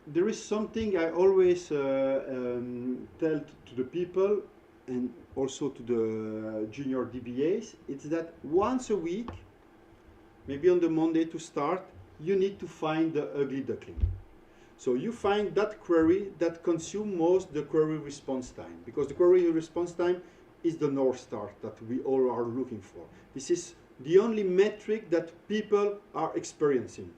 there is something I always tell to the people and also to the junior DBAs. It's that once a week, maybe on the Monday to start, you need to find the ugly duckling. So you find that query that consumes most the query response time, because the query response time is the North Star that we all are looking for. This is the only metric that people are experiencing.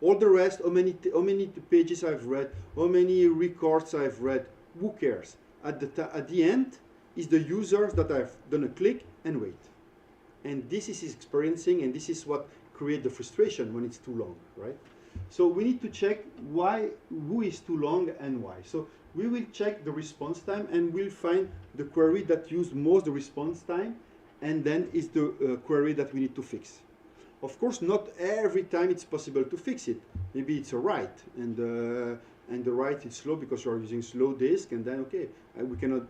All the rest, how many pages I've read, how many records I've read, who cares? At the end is the users that have done a click and wait. And this is his experiencing, and this is what creates the frustration when it's too long, right? So we need to check who is too long and why. So we will check the response time, and we'll find the query that used most the response time, and then is the query that we need to fix. Of course, not every time it's possible to fix it. Maybe it's a write, and the write is slow because you're using slow disk, and then okay,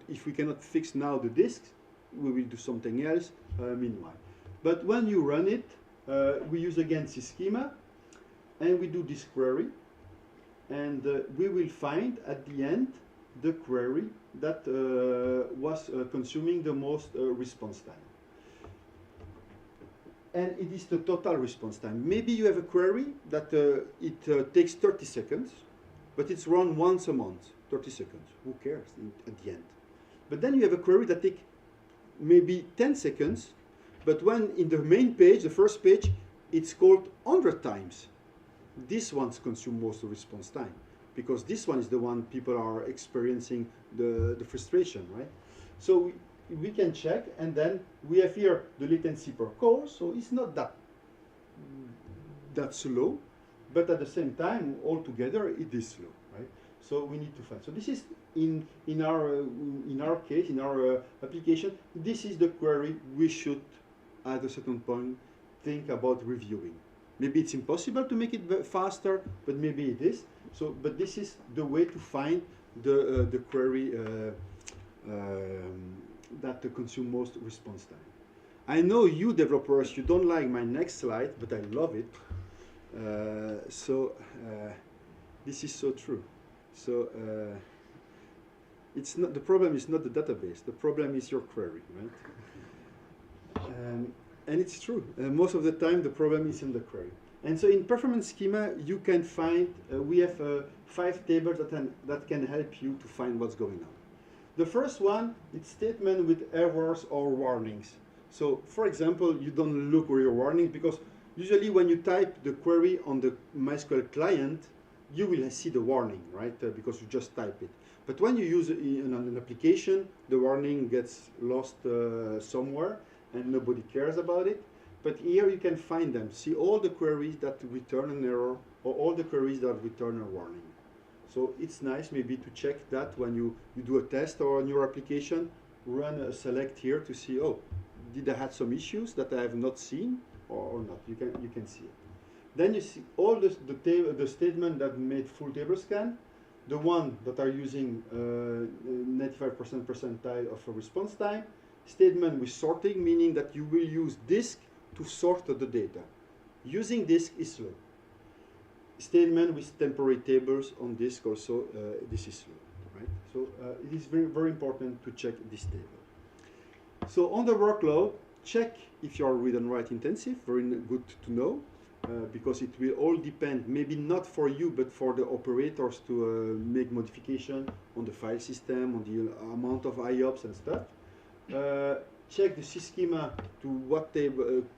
if we cannot fix now the disks, we will do something else meanwhile. But when you run it, we use again syschema, and we do this query, and we will find at the end the query that was consuming the most response time. And it is the total response time. Maybe you have a query that it takes 30 seconds, but it's run once a month, 30 seconds. Who cares at the end? But then you have a query that takes maybe 10 seconds, but when in the main page, the first page, it's called 100 times. This one's consume most of the response time, because this one is the one people are experiencing the frustration, right? So we can check, and then we have here the latency per call, so it's not that slow, but at the same time, altogether, it is slow, right? So we need to find. So this is in our case, in our application, this is the query we should, at a certain point, think about reviewing. Maybe it's impossible to make it faster, but maybe it is. So, but this is the way to find the query that consume most response time. I know you developers, you don't like my next slide, but I love it. This is so true. So it's not, the problem is not the database. The problem is your query, right? And it's true. Most of the time, the problem is in the query. And so in performance schema, you can find, we have 5 tables that can help you to find what's going on. The first one, it's statement with errors or warnings. So for example, you don't look for your warnings, because usually when you type the query on the MySQL client, you will see the warning, right? Because you just type it. But when you use it in an application, the warning gets lost somewhere, and nobody cares about it. But here you can find them. See all the queries that return an error, or all the queries that return a warning. So it's nice maybe to check that when you do a test or on your application, run a select here to see, oh, did I have some issues that I have not seen or not? You can see it. Then you see all the statement that made full table scan, the one that are using 95% percentile of a response time, statement with sorting, meaning that you will use disk to sort the data. Using disk is slow. Statement with temporary tables on disk also, this is slow, right? So it is very, very important to check this table. So on the workload, check if you are read and write intensive, very good to know, because it will all depend, maybe not for you, but for the operators to make modification on the file system, on the amount of IOPS and stuff. Check the syschema to what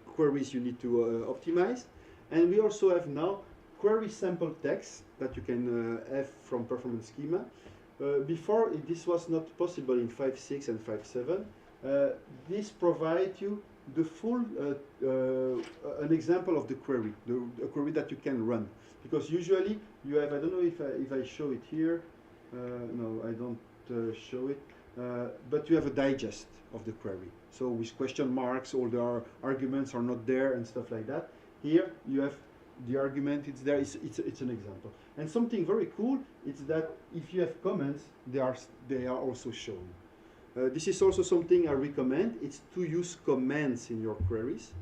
queries you need to optimize. And we also have now query sample text that you can have from performance schema. Before, this was not possible in 5.6 and 5.7. This provides you the full an example of the query, a query that you can run. Because usually you have, I don't know if I show it here. No, I don't show it. But you have a digest of the query. So with question marks, all the arguments are not there and stuff like that. Here you have the argument, it's there, it's an example. And something very cool is that if you have comments, they are also shown. This is also something I recommend. It's to use commands in your queries.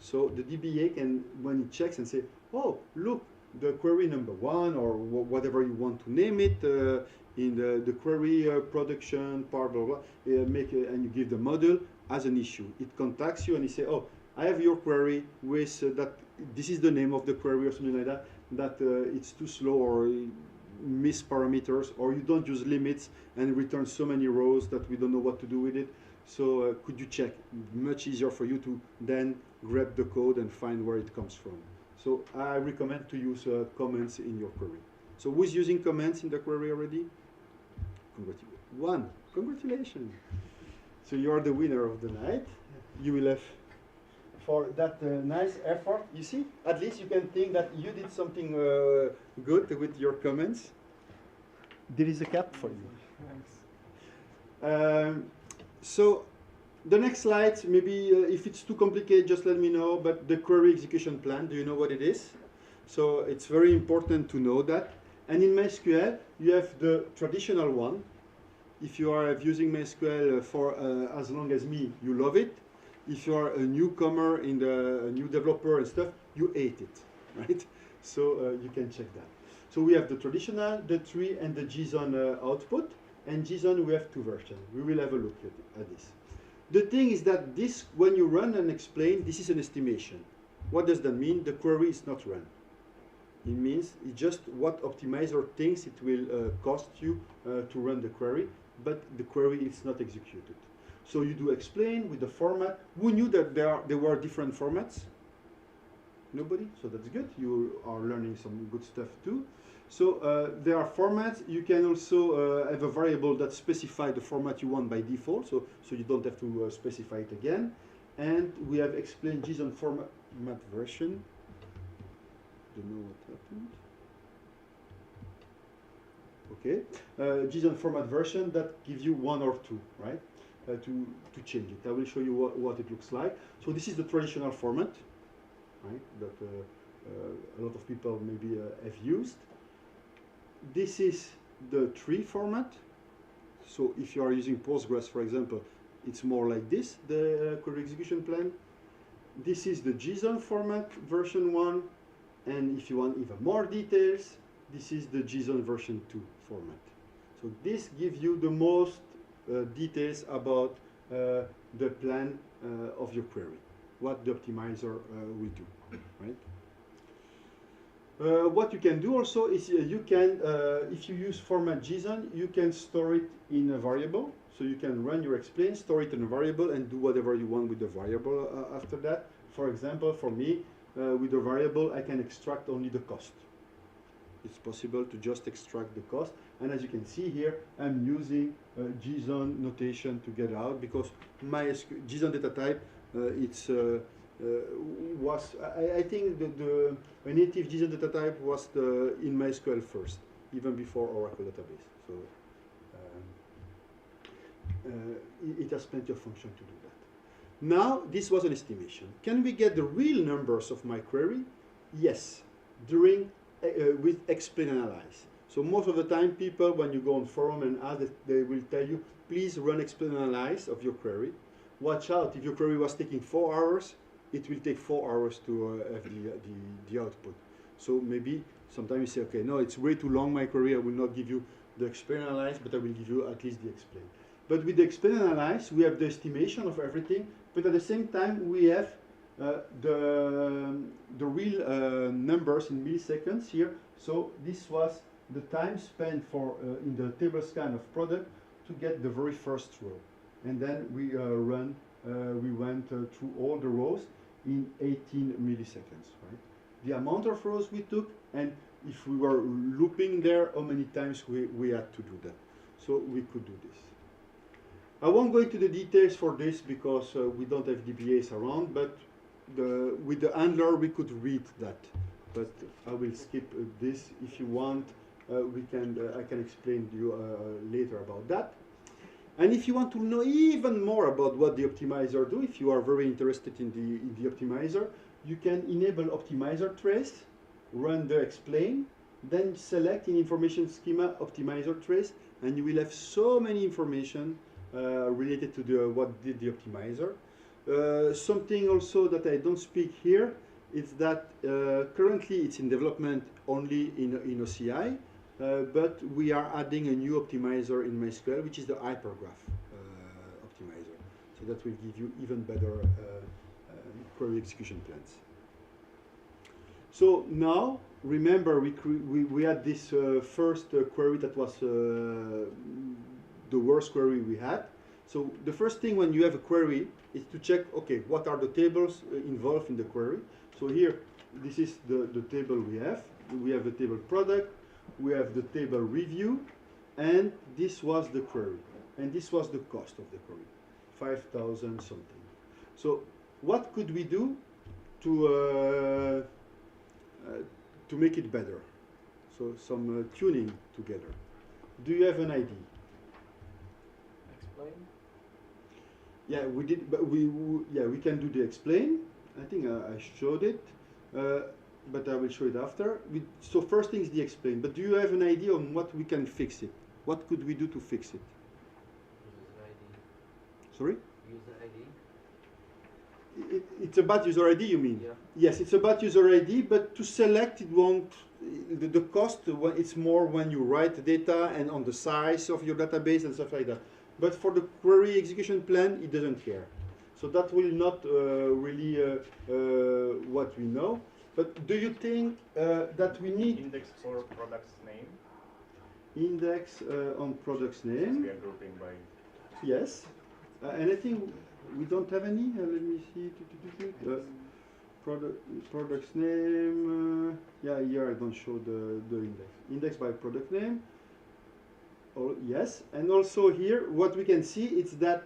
So the DBA can, when it checks and say, oh, look, the query number 1 or whatever you want to name it, in the query production part, blah, blah, and you give the model as an issue. It contacts you and you say, oh, I have your query with that, this is the name of the query or something like that, that it's too slow or miss parameters, or you don't use limits and return so many rows that we don't know what to do with it. So could you check? Much easier for you to then grab the code and find where it comes from. So I recommend to use comments in your query. So who's using comments in the query already? Congratulations. So you are the winner of the night. You will have, for that nice effort, you see, at least you can think that you did something good with your comments. There is a cap for you. Thanks. So the next slide, maybe if it's too complicated, just let me know, but the query execution plan, do you know what it is? So it's very important to know that. And in MySQL, you have the traditional one. If you are using MySQL for as long as me, you love it. If you are a newcomer in the new developer and stuff, you hate it, right? So you can check that. So we have the traditional, the tree, and the JSON output. And JSON, we have 2 versions. We will have a look at this. The thing is that this, when you run and explain, this is an estimation. What does that mean? The query is not run. It means it's just what optimizer thinks it will cost you to run the query, but the query is not executed. So you do explain with the format. Who knew that there were different formats? Nobody? So that's good. You are learning some good stuff too. So there are formats. You can also have a variable that specifies the format you want by default, so you don't have to specify it again. And we have explained JSON format version. Don't know what happened. Okay, JSON format version that gives you 1 or 2, right? To change it. I will show you what it looks like. So this is the traditional format, right? That a lot of people maybe have used. This is the tree format. So if you are using Postgres, for example, it's more like this, the query execution plan. This is the JSON format version 1. And if you want even more details, this is the JSON version 2 format. So this gives you the most details about the plan of your query, what the optimizer will do, right? What you can do also is you can, if you use format JSON, you can store it in a variable. So you can run your explain, store it in a variable, and do whatever you want with the variable after that. For example, for me, with the variable, I can extract only the cost. It's possible to just extract the cost. And as you can see here, I'm using JSON notation to get out because my JSON data type, I think the native JSON data type was in MySQL first, even before Oracle database. So it has plenty of function to do that. Now, this was an estimation. Can we get the real numbers of my query? Yes, with explain analyze. So most of the time, people, when you go on forum and ask, they will tell you, please run explain analyze of your query. Watch out, if your query was taking 4 hours, it will take 4 hours to have the output. So maybe sometimes you say, okay, no, it's way too long, my query, I will not give you the explain analyze, but I will give you at least the explain. But with the explain analyze, we have the estimation of everything, but at the same time, we have the real numbers in milliseconds here. So this was the time spent for in the table scan of product to get the very first row. And then we went through all the rows in 18 milliseconds, right? The amount of rows we took, and if we were looping there, how many times we had to do that. So we could do this. I won't go into the details for this because we don't have DBAs around, but with the handler we could read that. But I will skip this. If you want, I can explain to you later about that. And if you want to know even more about what the optimizer do, if you are very interested in the optimizer, you can enable optimizer trace, run the explain, then select in information schema optimizer trace, and you will have so many information related to what did the optimizer. Something also that I don't speak here is that currently it's in development only in OCI, but we are adding a new optimizer in MySQL, which is the hypergraph optimizer. So that will give you even better query execution plans. So now, remember we had this first query that was the worst query we had. So the first thing when you have a query is to check, okay, what are the tables involved in the query. So here, this is the table we have. We have the table product, we have the table review, and this was the query. And this was the cost of the query, 5,000 something. So what could we do to make it better? So some tuning together. Do you have an idea? Explain. Yeah, we did, but we can do the explain. I think I showed it, but I will show it after. So first thing is the explain. But do you have an idea on what we can fix it? What could we do to fix it? User ID. Sorry? User ID. It's about user ID, you mean? Yeah. Yes, it's about user ID, but to select it won't. The cost, it's more when you write the data and on the size of your database and stuff like that. But for the query execution plan, it doesn't care. So that will not really what we know. But do you think that we need Index for product's name. index on product's name? We are grouping by. Yes. And I think we don't have any. Let me see. Product's name. Yeah, here I don't show the index. Index by product name. Oh, yes. And also here, what we can see is that.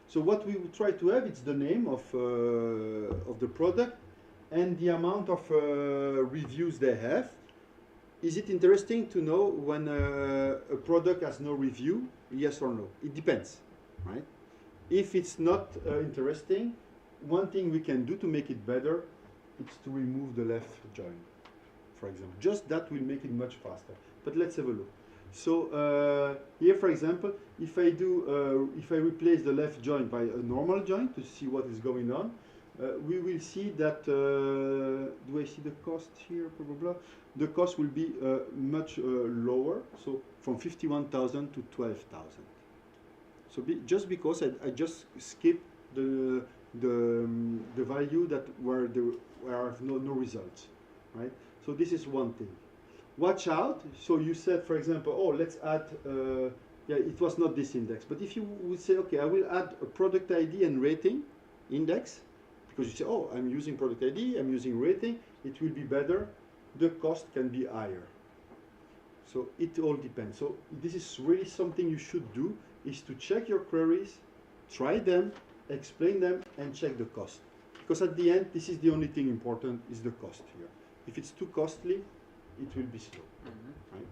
So what we would try to have, it's the name of the product and the amount of reviews they have. Is it interesting to know when a product has no review? Yes or no? It depends, right? If it's not interesting, one thing we can do to make it better is to remove the left join, for example. Just that will make it much faster. But let's have a look. So here, for example, if I replace the left join by a normal join to see what is going on, we will see that, do I see the cost here, blah, blah, blah. The cost will be much lower, so from 51,000 to 12,000. So just because I just skip the value that where I have no results, right? So this is one thing. Watch out. So you said, for example, oh, let's add, yeah, it was not this index. But if you would say, okay, I will add a product ID and rating index, because you say, oh, I'm using product ID, I'm using rating, it will be better. The cost can be higher. So it all depends. So this is really something you should do, is to check your queries, try them, explain them, and check the cost. Because at the end, this is the only thing important, is the cost here. If it's too costly, it will be slow, right?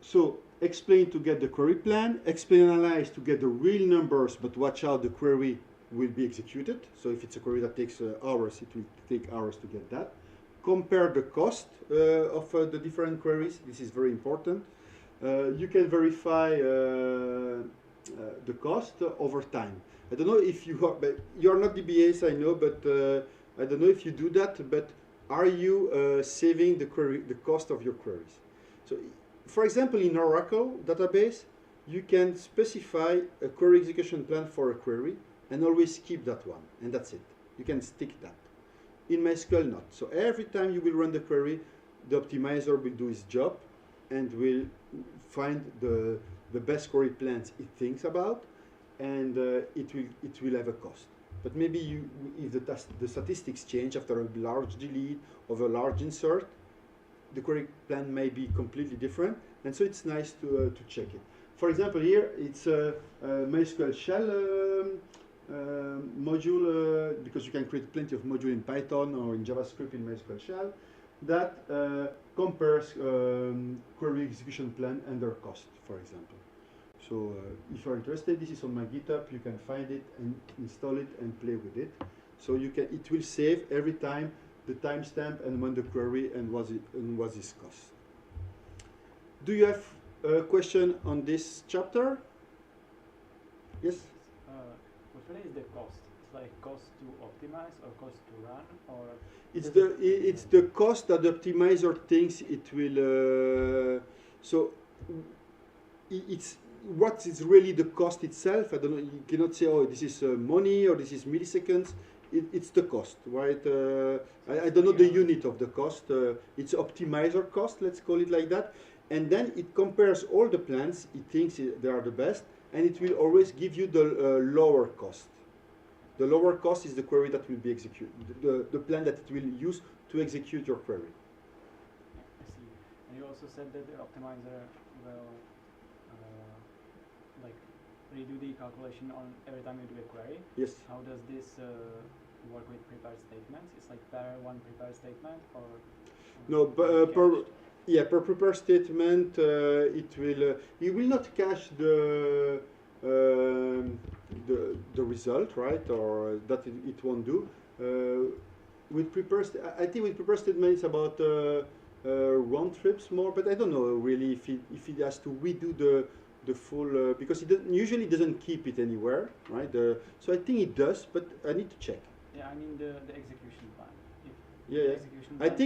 So explain to get the query plan, explain analyze to get the real numbers, but watch out, the query will be executed. So if it's a query that takes hours, it will take hours to get that. Compare the cost of the different queries. This is very important. You can verify the cost over time. I don't know if you are, but you are not DBAs, I know, but I don't know if you do that, but are you saving the cost of your queries? So, for example, in Oracle database, you can specify a query execution plan for a query and always keep that one, and that's it. You can stick that. In MySQL, not. So every time you will run the query, the optimizer will do its job and will find the best query plans it thinks about, and it will have a cost. But maybe if the statistics change after a large delete or a large insert, the query plan may be completely different, and so it's nice to check it. for example, here it's a MySQL shell module, because you can create plenty of modules in Python or in JavaScript in MySQL shell, that compares query execution plan and their cost, for example. So if you're interested, this is on my GitHub. You can find it and install it and play with it. So you can, it will save every time the timestamp and when the query and what is cost. Do you have a question on this chapter? Yes? Which one is the cost? It's like cost to optimize or cost to run, or It's the cost that the optimizer thinks it will. So it's what is really the cost itself. I don't know. You cannot say, oh, this is money or this is milliseconds. It's the cost, right? I don't know the unit of the cost. It's optimizer cost, let's call it like that. And then it compares all the plans. It thinks they are the best, and it will always give you the lower cost. The lower cost is the query that will be executed, the plan that it will use to execute your query. I see. And you also said that the optimizer will like redo the calculation on every time you do a query. Yes. How does this work with prepared statements? It's like per one prepared statement, or No, per prepared statement, it will not cache the result, right? Or that it won't do. With prepared, I think with prepared statement it's about round trips more, but I don't know really if it has to redo the full because it usually doesn't keep it anywhere, right? So I think it does, but I need to check. Yeah, I mean the execution plan. If Yeah, the yeah. execution I plan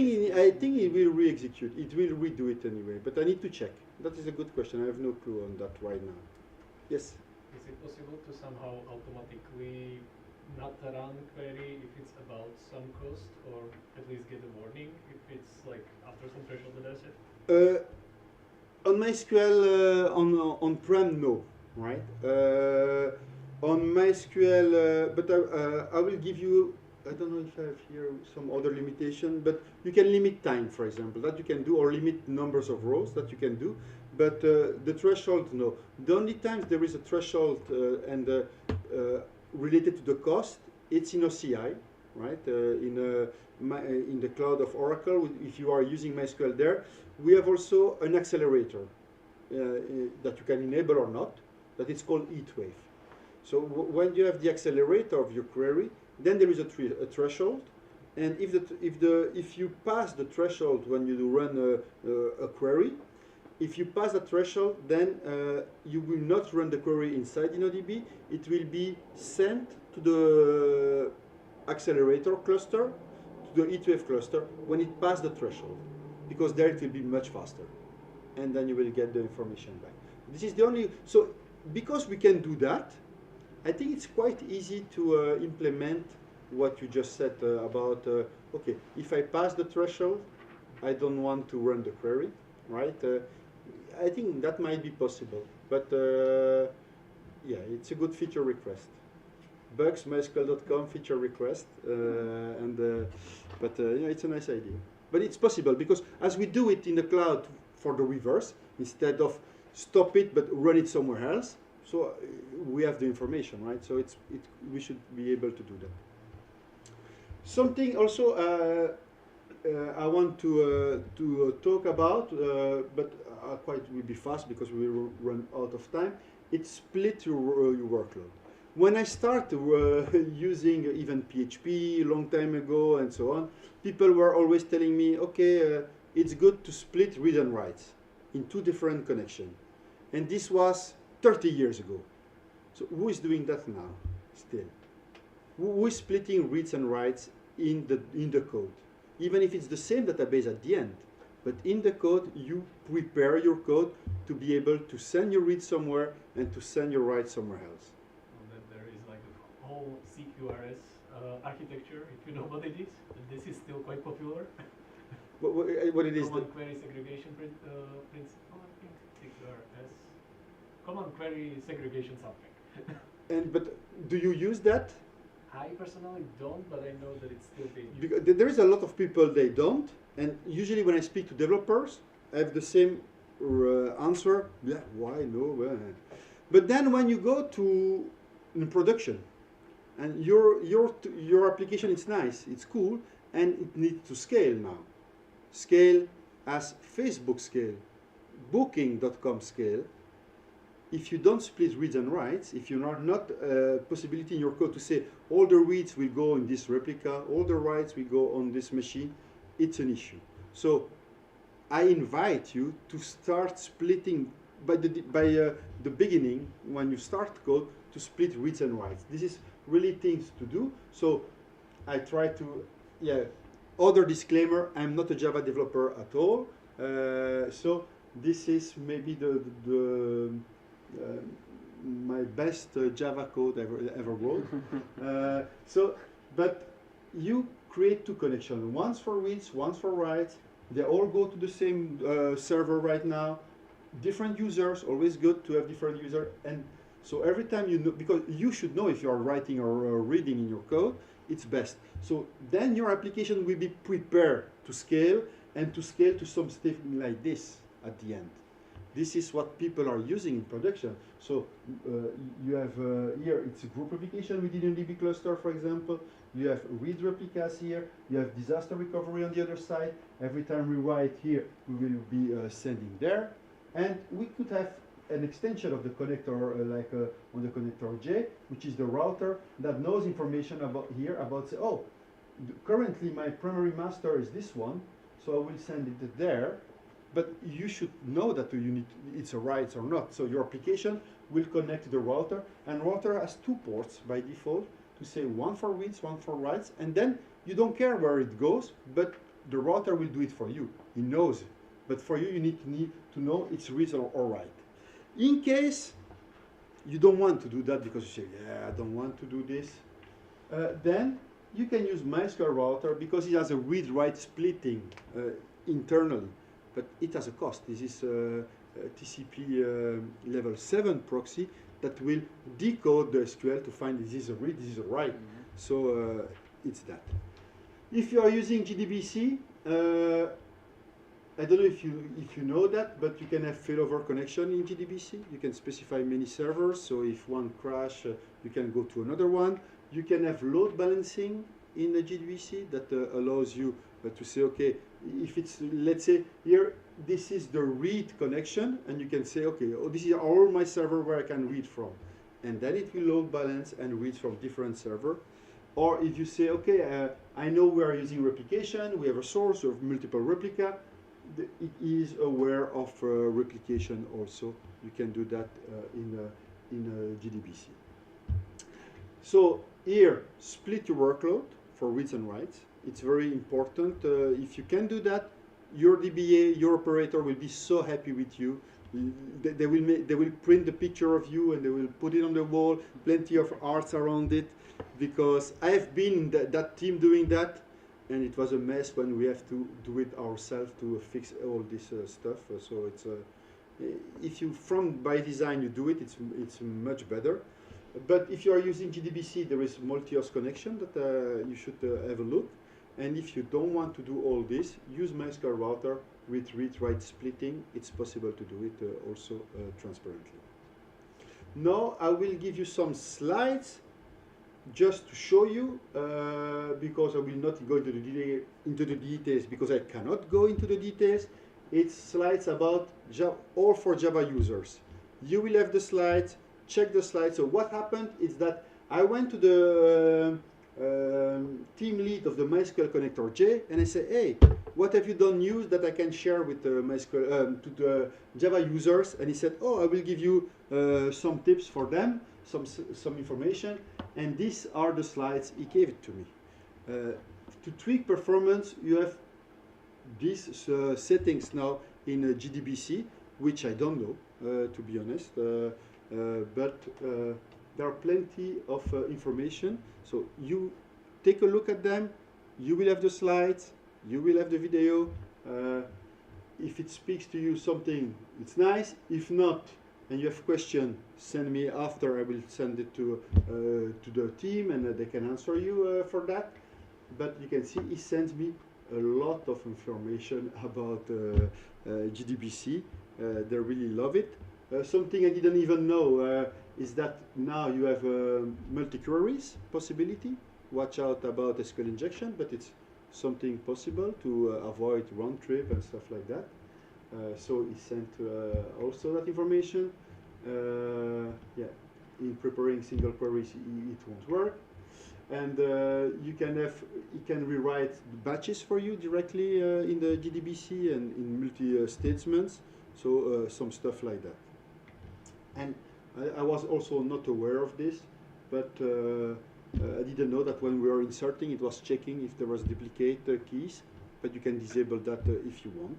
think it will re-execute. It will redo it anyway, but I need to check. That is a good question. I have no clue on that right now. Yes. Is it possible to somehow automatically not run query if it's about some cost, or at least get a warning if it's like after some threshold that does it? On MySQL, on-prem, no, right? On MySQL, but I will give you, I don't know if I have here some other limitation, but you can limit time, for example, that you can do, or limit numbers of rows that you can do. But the threshold, no. The only times there is a threshold related to the cost, it's in OCI, right? In the cloud of Oracle, if you are using MySQL there, we have also an accelerator that you can enable or not, that is called heatwave. So when you have the accelerator of your query, then there is a threshold, and if you pass the threshold when you run a query, if you pass the threshold, then you will not run the query inside InnoDB. It will be sent to the accelerator cluster, to the heatwave cluster, when it passes the threshold, because there it will be much faster, and then you will get the information back. This is the only, so because we can do that, I think it's quite easy to implement what you just said about, okay, if I pass the threshold, I don't want to run the query, right? I think that might be possible, but yeah, it's a good feature request. Bugs, mysql.com feature request, but yeah, it's a nice idea. But it's possible because as we do it in the cloud for the reverse, instead of stop it but run it somewhere else, so we have the information, right? So we should be able to do that. Something also I want to talk about, but quite will be fast because we will run out of time. It's split your workload. When I started using even PHP a long time ago and so on, people were always telling me, okay, it's good to split read and writes in two different connections. And this was 30 years ago. So who is doing that now still? Who is splitting reads and writes in the code? Even if it's the same database at the end, but in the code, you prepare your code to be able to send your read somewhere and to send your write somewhere else. Well, then there is like a whole CQRS architecture, if you know what it is. This is still quite popular. What it is? Common query segregation principle, I think CQRS. Common query segregation something. But do you use that? I personally don't, but I know that it's still being used. Because there is a lot of people they don't, and usually when I speak to developers, I have the same answer, yeah, why, no. But then when you go to in production, and your application is nice, it's cool, and it needs to scale now. Scale as Facebook scale, Booking.com scale. If you don't split reads and writes, if you are not possibility in your code to say all the reads will go in this replica, all the writes will go on this machine, it's an issue. So I invite you to start splitting by the beginning, when you start code, to split reads and writes. This is really things to do. So I try to, yeah, other disclaimer, I'm not a Java developer at all. So this is maybe my best Java code ever wrote. But you create two connections, once for reads, once for writes. They all go to the same server right now. Different users, always good to have different users. And so every time you know, because you should know if you are writing or reading in your code, it's best. So then your application will be prepared to scale, and to scale to something like this at the end. This is what people are using in production. So you have here, it's a group replication we did in DB cluster, for example. You have read replicas here. You have disaster recovery on the other side. Every time we write here, we will be sending there. And we could have an extension of the connector, like on the connector J, which is the router that knows information about here, about, say, oh, currently my primary master is this one, so I will send it there. But you should know that you need it's a writes or not. So your application will connect to the router, and router has two ports by default to say one for reads, one for writes, and then you don't care where it goes, but the router will do it for you. He knows it. But for you, you need to know it's reads or write. In case you don't want to do that because you say, yeah, I don't want to do this, then you can use MySQL router because it has a read-write splitting internally. But it has a cost. This is TCP level 7 proxy that will decode the SQL to find this is a read, this is a write. Mm-hmm. So it's that. If you are using JDBC, I don't know if you know that, but you can have failover connection in JDBC. You can specify many servers, so if one crash, you can go to another one. You can have load balancing in the JDBC that allows you to say, okay, if it's, let's say here, this is the read connection, and you can say, okay, oh, this is all my server where I can read from. And then it will load balance and read from different server. Or if you say, okay, I know we are using replication, we have a source of multiple replica, it is aware of replication also. You can do that in JDBC. So here, split your workload for reads and writes. It's very important. If you can do that, your DBA, your operator will be so happy with you. They will print the picture of you and they will put it on the wall, plenty of arts around it, because I have been in that team doing that, and it was a mess when we have to do it ourselves to fix all this stuff. So it's if you by design you do it, it's much better. But if you are using JDBC, there is multi-host connection that you should have a look. And if you don't want to do all this, use MySQL router with read-write splitting. It's possible to do it also transparently. Now I will give you some slides just to show you, because I will not go into the details because I cannot go into the details. It's slides about Java, all for Java users. You will have the slides, check the slides. So what happened is that I went to the team lead of the MySQL connector J, and I say, hey, what have you done news that I can share with the MySQL to the Java users? And he said, oh, I will give you some tips for them, some information, and these are the slides. He gave it to me. To tweak performance, you have these settings now in JDBC, which I don't know, to be honest, but there are plenty of information. So you take a look at them. You will have the slides. You will have the video. If it speaks to you something, it's nice. If not, and you have question, send me after. I will send it to the team, and they can answer you for that. But you can see he sends me a lot of information about JDBC, They really love it. Something I didn't even know is that now you have multi-queries possibility. Watch out about SQL injection, but it's something possible to avoid round trip and stuff like that. So he sent also that information. Yeah, in preparing single queries, it won't work. And you can rewrite the batches for you directly in the JDBC and in multi-statements. So some stuff like that. And I was also not aware of this, but I didn't know that when we were inserting, it was checking if there was duplicate keys, but you can disable that if you want.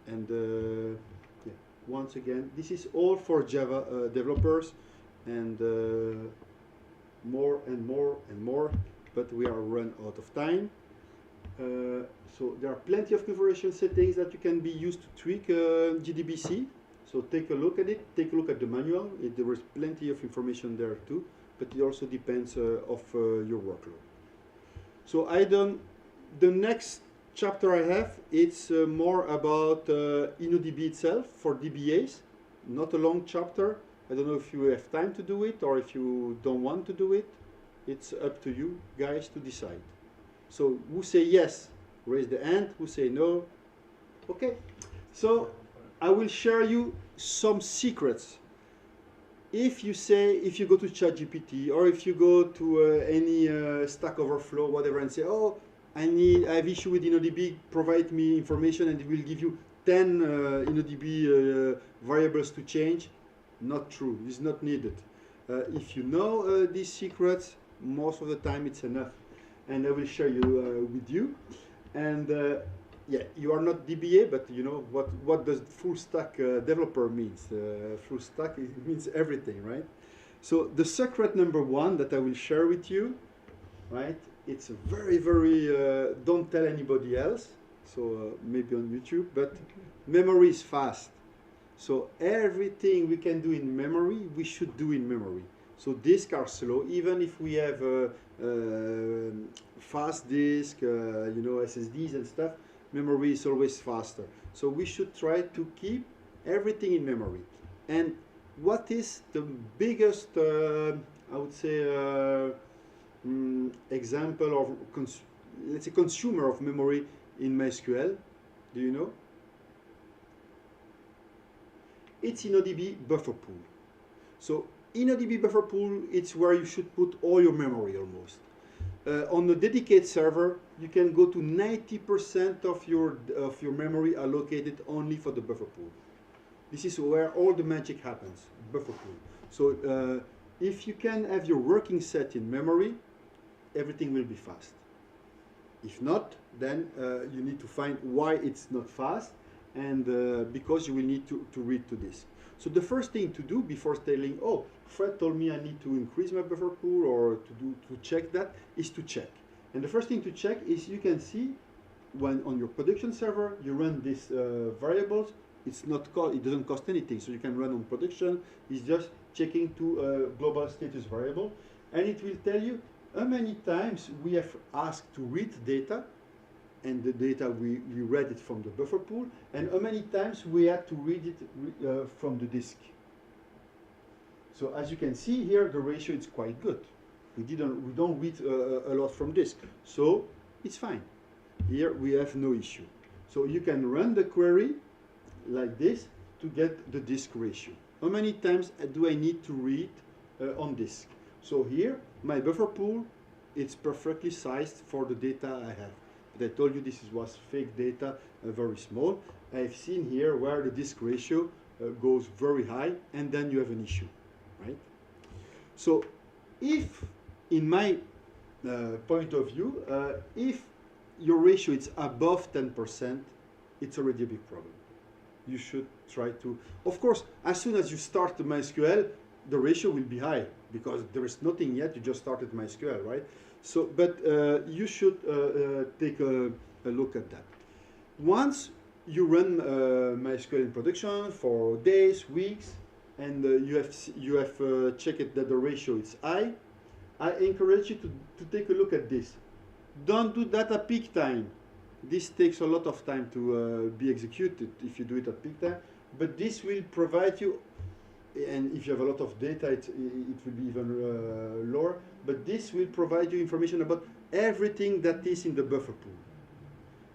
And yeah, once again, this is all for Java developers, and more and more and more, but we are run out of time. So there are plenty of configuration settings that you can be used to tweak JDBC. So take a look at it, take a look at the manual. There is plenty of information there too, but it also depends of your workload. So the next chapter I have, it's more about InnoDB itself for DBAs, not a long chapter. I don't know if you have time to do it or if you don't want to do it. It's up to you guys to decide. So who say yes, raise the hand. Who say no? Okay. So I will share you some secrets. If you go to ChatGPT or if you go to any Stack Overflow, whatever, and say, oh, I have issue with InnoDB, provide me information, and it will give you 10 InnoDB variables to change. Not true. It's not needed. If you know these secrets, most of the time it's enough, and I will share you with you. And yeah, you are not DBA, but you know what does full stack developer means. Full stack, it means everything, right? So the secret number one that I will share with you, right? It's very, very, don't tell anybody else. So maybe on YouTube, but memory is fast. So everything we can do in memory, we should do in memory. So disks are slow, even if we have fast disk, you know, SSDs and stuff. Memory is always faster. So we should try to keep everything in memory. And what is the biggest, I would say, example of, let's say, consumer of memory in MySQL? Do you know? It's InnoDB buffer pool. So InnoDB buffer pool, it's where you should put all your memory almost. On the dedicated server, you can go to 90% of your memory allocated only for the buffer pool. This is where all the magic happens, buffer pool. So if you can have your working set in memory, everything will be fast. If not, then you need to find why it's not fast, and because you will need to read to this. So the first thing to do before telling, oh, Fred told me I need to increase my buffer pool or to check that, is to check. And the first thing to check is you can see when on your production server you run these variables, it doesn't cost anything. So you can run on production. It's just checking to a global status variable, and it will tell you how many times we have asked to read data, and the data we read it from the buffer pool, and how many times we had to read it from the disk. So as you can see here, the ratio is quite good. We don't read a lot from disk, so it's fine. Here we have no issue. So you can run the query like this to get the disk ratio. How many times do I need to read on disk? So here, my buffer pool, it's perfectly sized for the data I have. But I told you this was fake data, very small. I've seen here where the disk ratio goes very high, and then you have an issue, right? So if, in my point of view, if your ratio is above 10%, it's already a big problem. You should try to, of course, as soon as you start the MySQL, the ratio will be high because there is nothing yet, you just started MySQL, right? So, but you should take a look at that. Once you run MySQL in production for days, weeks, and you have checked that the ratio is high, I encourage you to take a look at this. Don't do that at peak time. This takes a lot of time to be executed if you do it at peak time. But this will provide you, and if you have a lot of data, it will be even lower, but this will provide you information about everything that is in the buffer pool.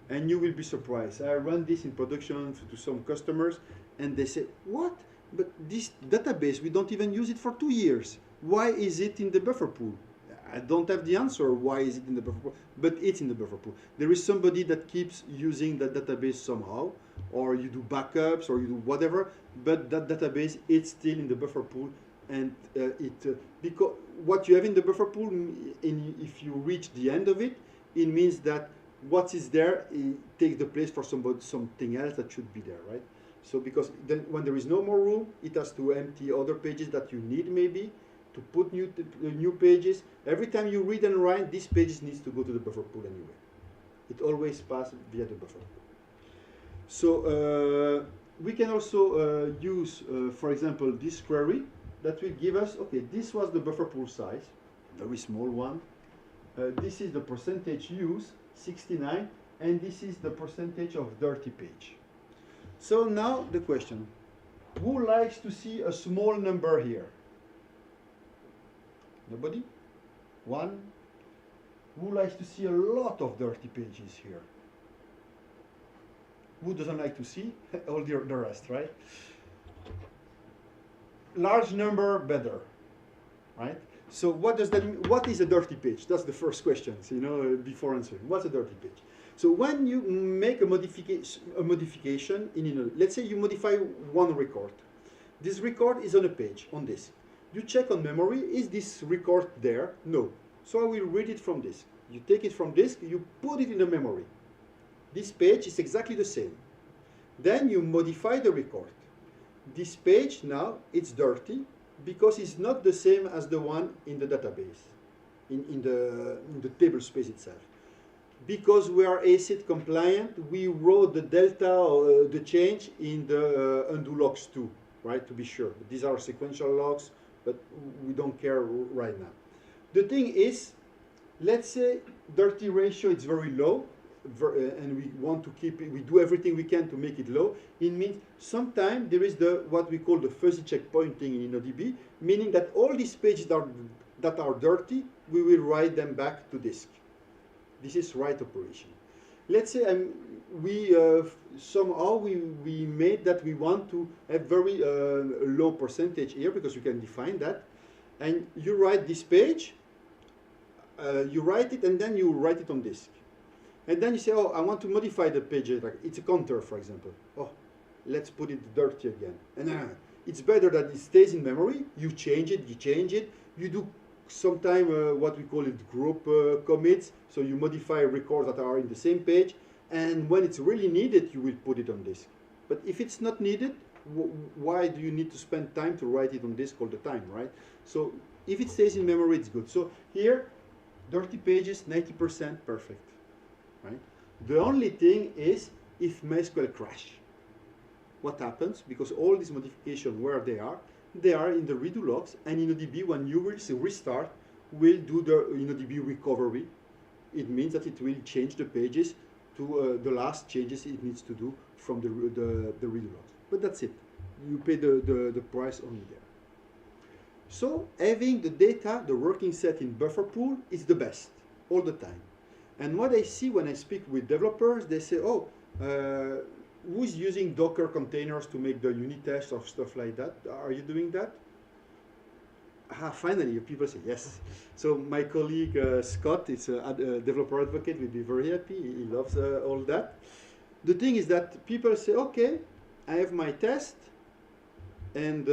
And you will be surprised. I run this in production to some customers, and they say, what? But this database, we don't even use it for 2 years. Why is it in the buffer pool? I don't have the answer why is it in the buffer pool, but it's in the buffer pool. There is somebody that keeps using that database somehow, or you do backups, or you do whatever, but that database, it's still in the buffer pool, and because what you have in the buffer pool, if you reach the end of it, it means that what is there, it takes the place for something else that should be there, right? So because then when there is no more room, it has to empty other pages that you need maybe, to put new pages. Every time you read and write, these pages needs to go to the buffer pool anyway. It always passes via the buffer pool. So we can also use, for example, this query that will give us, okay, this was the buffer pool size, very small one. This is the percentage use, 69, and this is the percentage of dirty page. So now the question, who likes to see a small number here? Nobody? One? Who likes to see a lot of dirty pages here? Who doesn't like to see all the rest, right? Large number, better, right? So what does that mean? What is a dirty page? That's the first question, so, you know, before answering. What's a dirty page? So when you make a modification in, let's say you modify one record. This record is on a page, on disk. You check on memory, is this record there? No. So I will read it from disk. You take it from disk, you put it in the memory. This page is exactly the same. Then you modify the record. This page now, it's dirty because it's not the same as the one in the database, in the table space itself. Because we are ACID compliant, we wrote the delta, the change in the undo logs too, right, to be sure. These are sequential logs, but we don't care right now. The thing is, let's say dirty ratio is very low, and we want to keep it, we do everything we can to make it low. It means sometimes there is what we call the fuzzy checkpointing in InnoDB, meaning that all these pages that are dirty, we will write them back to disk. This is write operation. Let's say somehow we made that we want to have very low percentage here, because you can define that. And you write this page, you write it, and then you write it on disk. And then you say, oh, I want to modify the page. Like it's a counter, for example. Oh, let's put it dirty again. And it's better that it stays in memory. You change it, you do sometime what we call it group commits. So you modify records that are in the same page. And when it's really needed, you will put it on disk. But if it's not needed, why do you need to spend time to write it on disk all the time, right? So if it stays in memory, it's good. So here, dirty pages, 90%, perfect. Right? The only thing is if MySQL crash. What happens? Because all these modifications, where they are in the redo logs, and InnoDB, when you will restart, will do the InnoDB recovery. It means that it will change the pages to the last changes it needs to do from the redo logs. But that's it. You pay the price only there. So having the data, the working set in buffer pool is the best all the time. And what I see when I speak with developers, they say, oh, who's using Docker containers to make the unit tests or stuff like that? Are you doing that? Finally, people say yes. So my colleague Scott is a developer advocate, will be very happy. He loves all that. The thing is that people say, okay, I have my test, and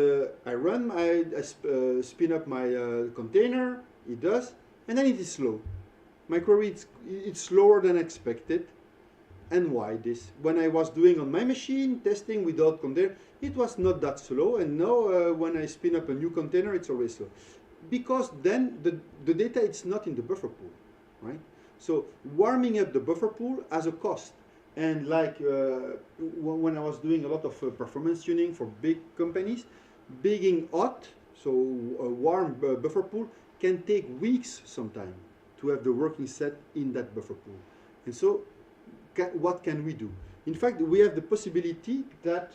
I run, I spin up my container, it does, and then it is slow. My query, it's slower than expected. And why this? When I was doing on my machine, testing without container, it was not that slow. And now when I spin up a new container, it's always slow. Because then the data, it's not in the buffer pool, right? So warming up the buffer pool has a cost. And like when I was doing a lot of performance tuning for big companies, being hot, so a warm buffer pool, can take weeks sometimes to have the working set in that buffer pool. And so what can we do? In fact, we have the possibility that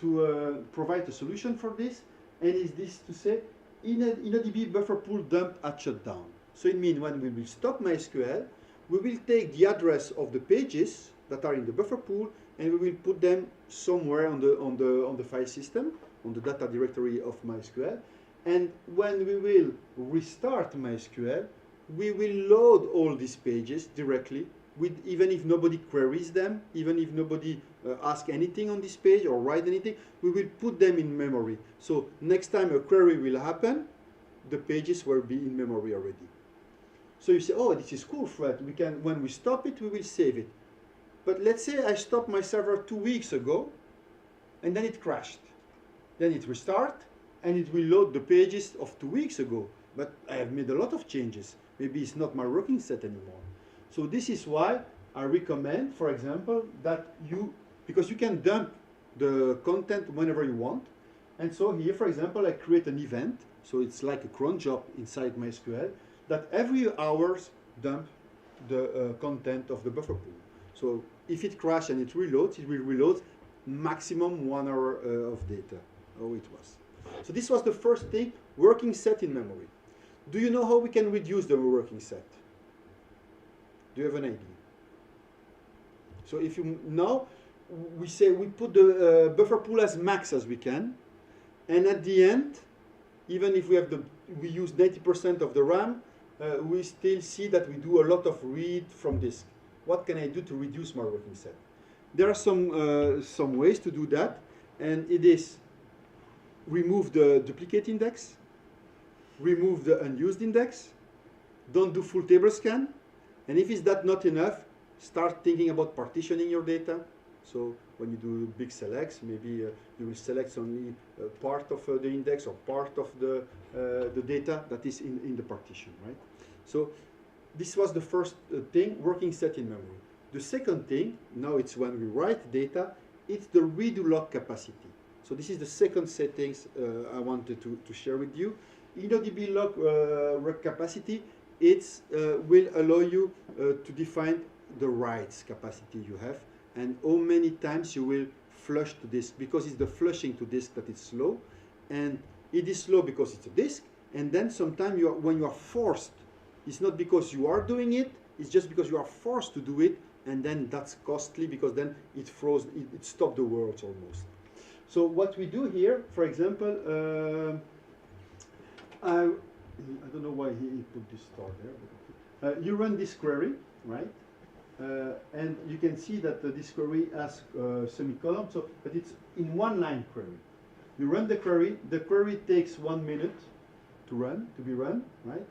to provide a solution for this, and is this to say, InnoDB buffer pool dump at shutdown. So it means when we will stop MySQL, we will take the address of the pages that are in the buffer pool, and we will put them somewhere on the file system, on the data directory of MySQL. And when we will restart MySQL, we will load all these pages directly, even if nobody queries them, even if nobody asks anything on this page or write anything, we will put them in memory. So next time a query will happen, the pages will be in memory already. So you say, oh, this is cool, Fred. We can, when we stop it, we will save it. But let's say I stopped my server 2 weeks ago, and then it crashed. Then it restart, and it will load the pages of 2 weeks ago. But I have made a lot of changes. Maybe it's not my working set anymore. So this is why I recommend, for example, that because you can dump the content whenever you want. And so here, for example, I create an event. So it's like a cron job inside MySQL that every hours dump the content of the buffer pool. So if it crashes and it reloads, it will reload maximum 1 hour of data. Oh, it was. So this was the first thing, working set in memory. Do you know how we can reduce the working set? Do you have an idea? So if you now, we say we put the buffer pool as max as we can, and at the end, even if we use 90% of the RAM, we still see that we do a lot of read from disk. What can I do to reduce my working set? There are some ways to do that, and it is remove the duplicate index, remove the unused index, don't do full table scan, and if it's not enough, start thinking about partitioning your data. So when you do big selects, maybe you will select only part of the index or part of the data that is in the partition, right? So this was the first thing, working set in memory. The second thing, now it's when we write data, it's the redo log capacity. So this is the second settings I wanted to share with you. InnoDB log capacity, it will allow you to define the writes capacity you have and how many times you will flush to disk, because it's the flushing to disk that is slow, and it is slow because it's a disk, and then sometimes when you are forced, it's not because you are doing it, it's just because you are forced to do it, and then that's costly because then it froze, it stopped the world almost. So what we do here, for example, I don't know why he put this star there. But you run this query, right? And you can see that this query has semicolon, but it's in one line query. You run the query takes 1 minute to be run, right?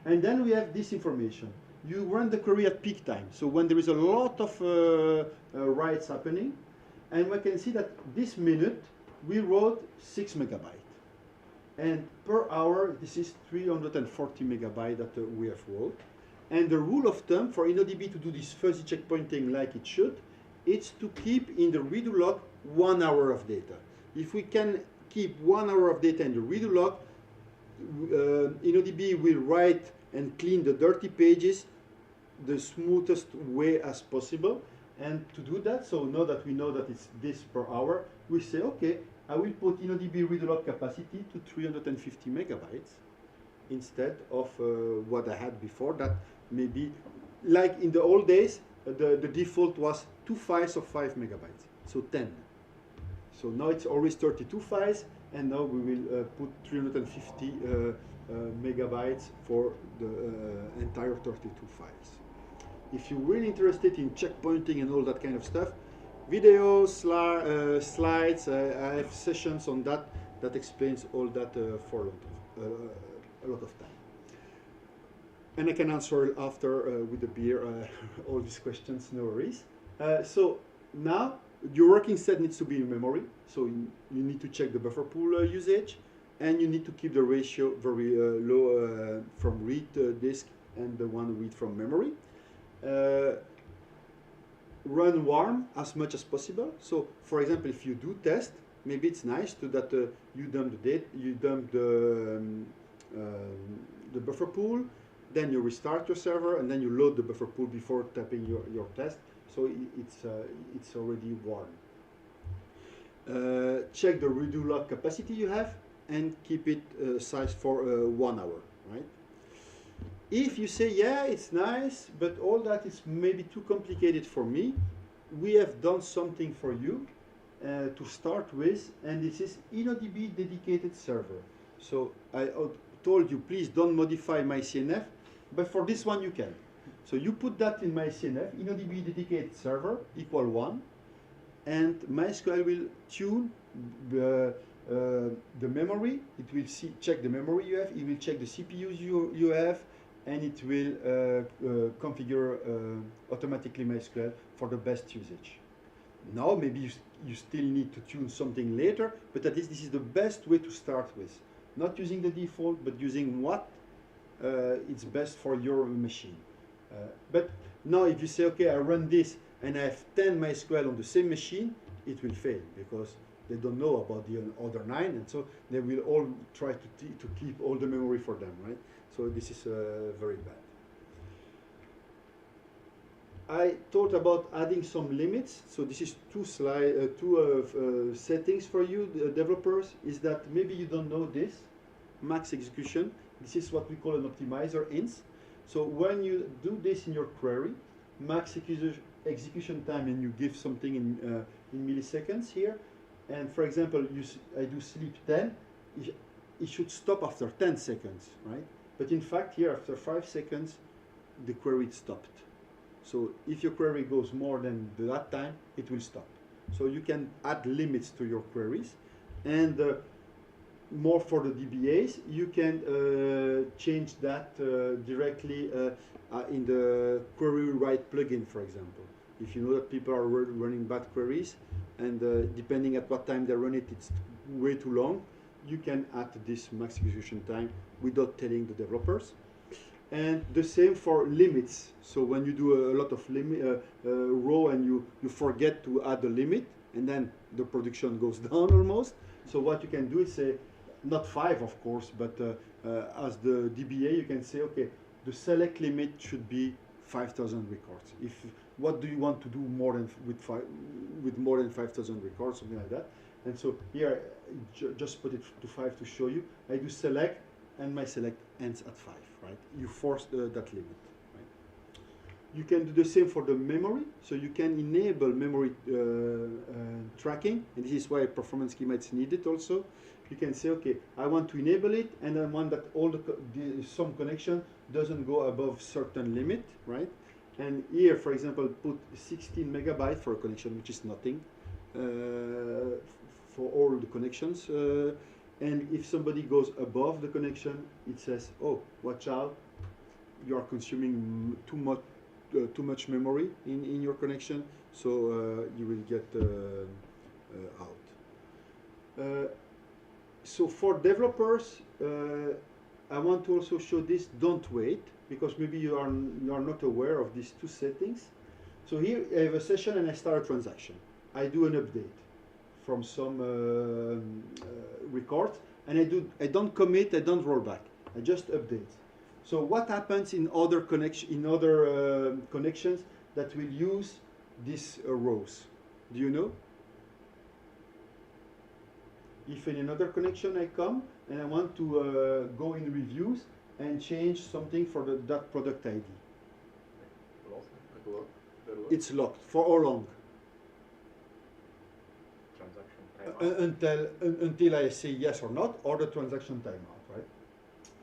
And then we have this information. You run the query at peak time, so when there is a lot of writes happening, and we can see that this minute we wrote 6 megabytes. And per hour, this is 340 megabytes that we have wrote. And the rule of thumb for InnoDB to do this fuzzy checkpointing like it should, it's to keep in the redo log 1 hour of data. If we can keep 1 hour of data in the redo log, InnoDB will write and clean the dirty pages the smoothest way as possible. And to do that, so now that we know that it's this per hour, we say, okay, I will put InnoDB read log capacity to 350 megabytes instead of what I had before. That maybe, like in the old days, the default was 2 files of 5 megabytes, so 10. So now it's always 32 files, and now we will put 350 megabytes for the entire 32 files. If you're really interested in checkpointing and all that kind of stuff, videos, slides, I have sessions on that explains all that for a lot of time. And I can answer after with the beer all these questions, no worries. So now your working set needs to be in memory, so you need to check the buffer pool usage, and you need to keep the ratio very low from read disk and the one read from memory. Run warm as much as possible. So, for example, if you do test, maybe it's nice to that you dump the buffer pool, then you restart your server, and then you load the buffer pool before tapping your test. So it's already warm. check the redo log capacity you have, and keep it sized for 1 hour, right? If you say, yeah, it's nice, but all that is maybe too complicated for me, we have done something for you to start with, and this is InnoDB dedicated server. So I told you, please don't modify MyCNF, but for this one you can. So you put that in MyCNF, InnoDB dedicated server equal 1, and MySQL will tune the memory. It will check the memory you have, it will check the CPUs you have, and it will configure automatically MySQL for the best usage. Now maybe you still need to tune something later, but at least this is the best way to start with. Not using the default, but using what it's best for your machine. But now if you say, okay, I run this and I have 10 MySQL on the same machine, it will fail because they don't know about the other 9, and so they will all try to keep all the memory for them, right? So this is very bad. I thought about adding some limits. So this is two settings for you, the developers, is that maybe you don't know this, max execution. This is what we call an optimizer ins. So when you do this in your query, max execution time, and you give something in milliseconds here, and for example, I do sleep 10, it should stop after 10 seconds, right? But in fact, here after 5 seconds, the query stopped. So if your query goes more than that time, it will stop. So you can add limits to your queries, and more for the DBAs, you can change that directly in the query write plugin, for example. If you know that people are running bad queries, and depending at what time they run it, it's way too long, you can add this max execution time without telling the developers. And the same for limits. So when you do a lot of row and you forget to add a limit, and then the production goes down almost. So what you can do is say, not 5 of course, but as the DBA you can say, okay, the select limit should be 5,000 records. What do you want to do more than with more than 5,000 records, something like that. And so here, just put it to 5 to show you. I do select, and my select ends at 5, right? You force that limit, right? You can do the same for the memory. So you can enable memory tracking, and this is why performance schema is needed also. You can say, okay, I want to enable it, and I want that all some connection doesn't go above certain limit, right? And here, for example, put 16 megabytes for a connection, which is nothing for all the connections. And if somebody goes above the connection, it says, oh, watch out, you are consuming too much memory in your connection, so you will get out. So for developers, I want to also show this, don't wait, because maybe you are not aware of these two settings. So here I have a session and I start a transaction. I do an update from some records, and I don't commit, I don't roll back, I just update. So what happens in other connections that will use these rows? Do you know? If in another connection I come and I want to go in reviews and change something for that product ID. It's locked. For how long? Transaction timeout. Until I say yes or not, or the transaction timeout, right?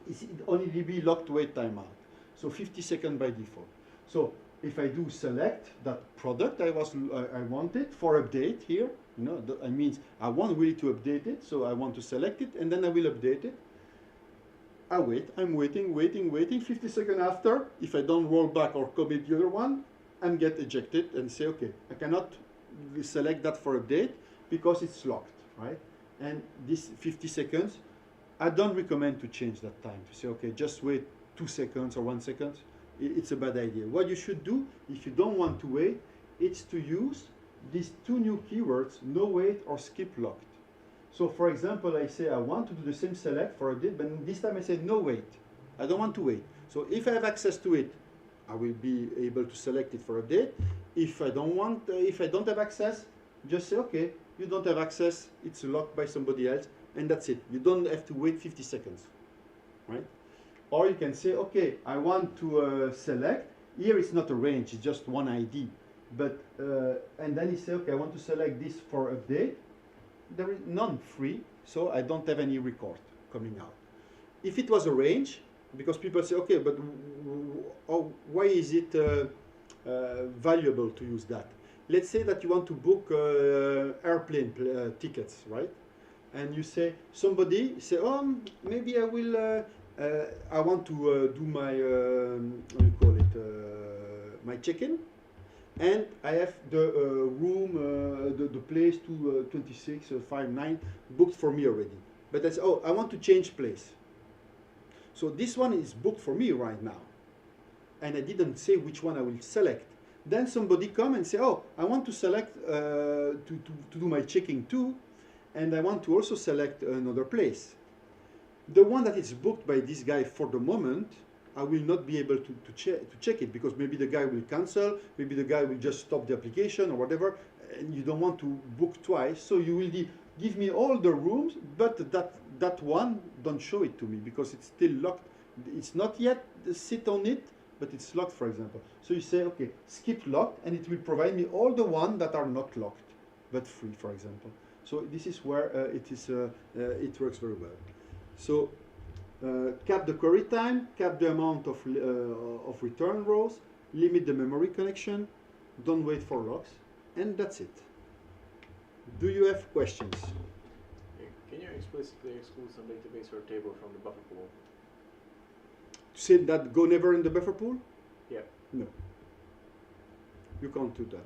It only be locked wait timeout. So 50 seconds by default. So if I do select that product I wanted for update here, you know, that means I want really to update it, so I want to select it, and then I will update it. I wait, I'm waiting, 50 seconds after, if I don't roll back or commit the other one, I get ejected and say, okay, I cannot select that for update because it's locked, right? And this 50 seconds, I don't recommend to change that time, to say, okay, just wait 2 seconds or 1 second. It's a bad idea. What you should do, if you don't want to wait, it's to use these two new keywords, no wait or skip locked. So for example, I say I want to do the same select for update, but this time I say no wait. I don't want to wait. So if I have access to it, I will be able to select it for update. If I don't have access, just say, okay, you don't have access, it's locked by somebody else, and that's it. You don't have to wait 50 seconds, right? Or you can say, okay, I want to select. Here it's not a range, it's just one ID. But and then you say, okay, I want to select this for update. There is none free, so I don't have any record coming out. If it was a range, because people say, okay, but why is it valuable to use that? Let's say that you want to book airplane tickets, right? And you say, somebody say, oh, maybe I will, I want to do my, what do you call it, my check-in. And I have the room, the place 2659 booked for me already. But I say, oh, I want to change place. So this one is booked for me right now. And I didn't say which one I will select. Then somebody come and say, oh, I want to select, to do my checking too. And I want to also select another place. The one that is booked by this guy for the moment, I will not be able to check it, because maybe the guy will cancel, maybe the guy will just stop the application or whatever, and you don't want to book twice. So you will give me all the rooms, but that one, don't show it to me because it's still locked. It's not yet sit on it, but it's locked, for example. So you say, okay, skip locked, and it will provide me all the ones that are not locked, but free, for example. So this is where it works very well. So cap the query time, cap the amount of return rows, limit the memory connection, don't wait for locks, and that's it. Do you have questions? Can you explicitly exclude some database or table from the buffer pool? To say that go never in the buffer pool? Yeah. No. You can't do that.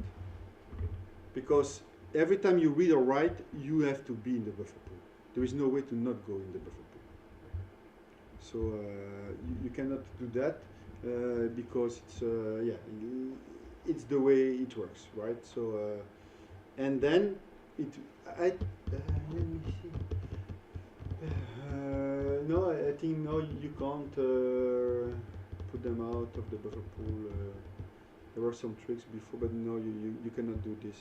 Because every time you read or write, you have to be in the buffer pool. There is no way to not go in the buffer pool. So you cannot do that because it's yeah, it's the way it works, right? So and then let me see. No, I think no, you can't put them out of the buffer pool. There were some tricks before, but no, you cannot do this.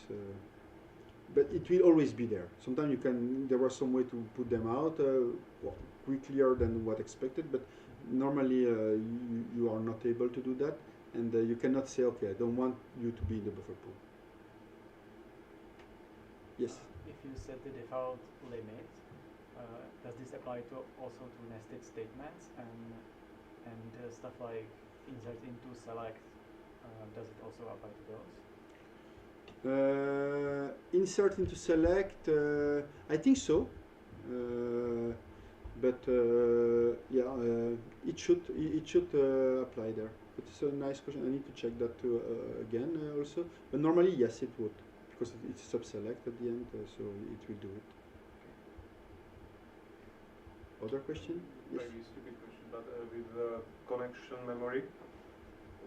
But it will always be there. Sometimes you can. There was some way to put them out quicker than what expected, but normally you are not able to do that, and you cannot say, okay, I don't want you to be in the buffer pool. Yes. If you set the default limit, does this apply to also to nested statements and stuff like insert into select? Does it also apply to those? Insert into select, I think so, but yeah, it should apply there. But it's a nice question. I need to check that again also. But normally, yes, it would, because it's sub-select at the end, so it will do it. Other question? Yes. Maybe stupid question, but with the connection memory,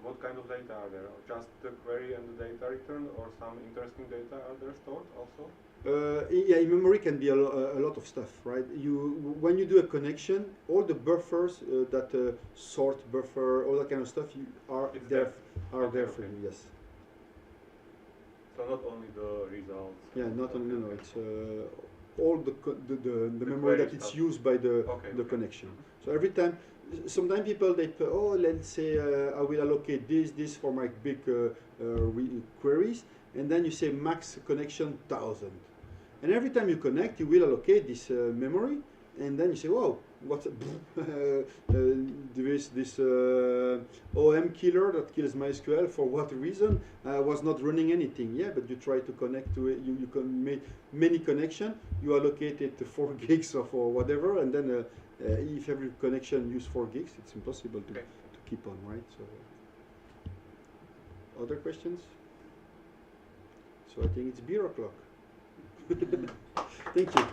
what kind of data are there? Just the query and the data return, or some interesting data are there stored also? Yeah, in memory can be a lot of stuff, right? When you do a connection, all the buffers that sort buffer, all that kind of stuff, are there for you. Yes. So not only the results. Yeah, not only no. It's all the memory that it's used by the connection. So every time. Sometimes people they put, oh, let's say I will allocate this for my big queries, and then you say max connection 1000, and every time you connect, you will allocate this memory, and then you say, whoa, what's there is this OM killer that kills MySQL for what reason? Was not running anything. Yeah, but you try to connect to it. You can make many connections. You allocate it to 4 gigs or whatever, and then. If every connection uses 4 gigs, it's impossible to keep on, right? So, other questions? So I think it's beer o'clock. Thank you.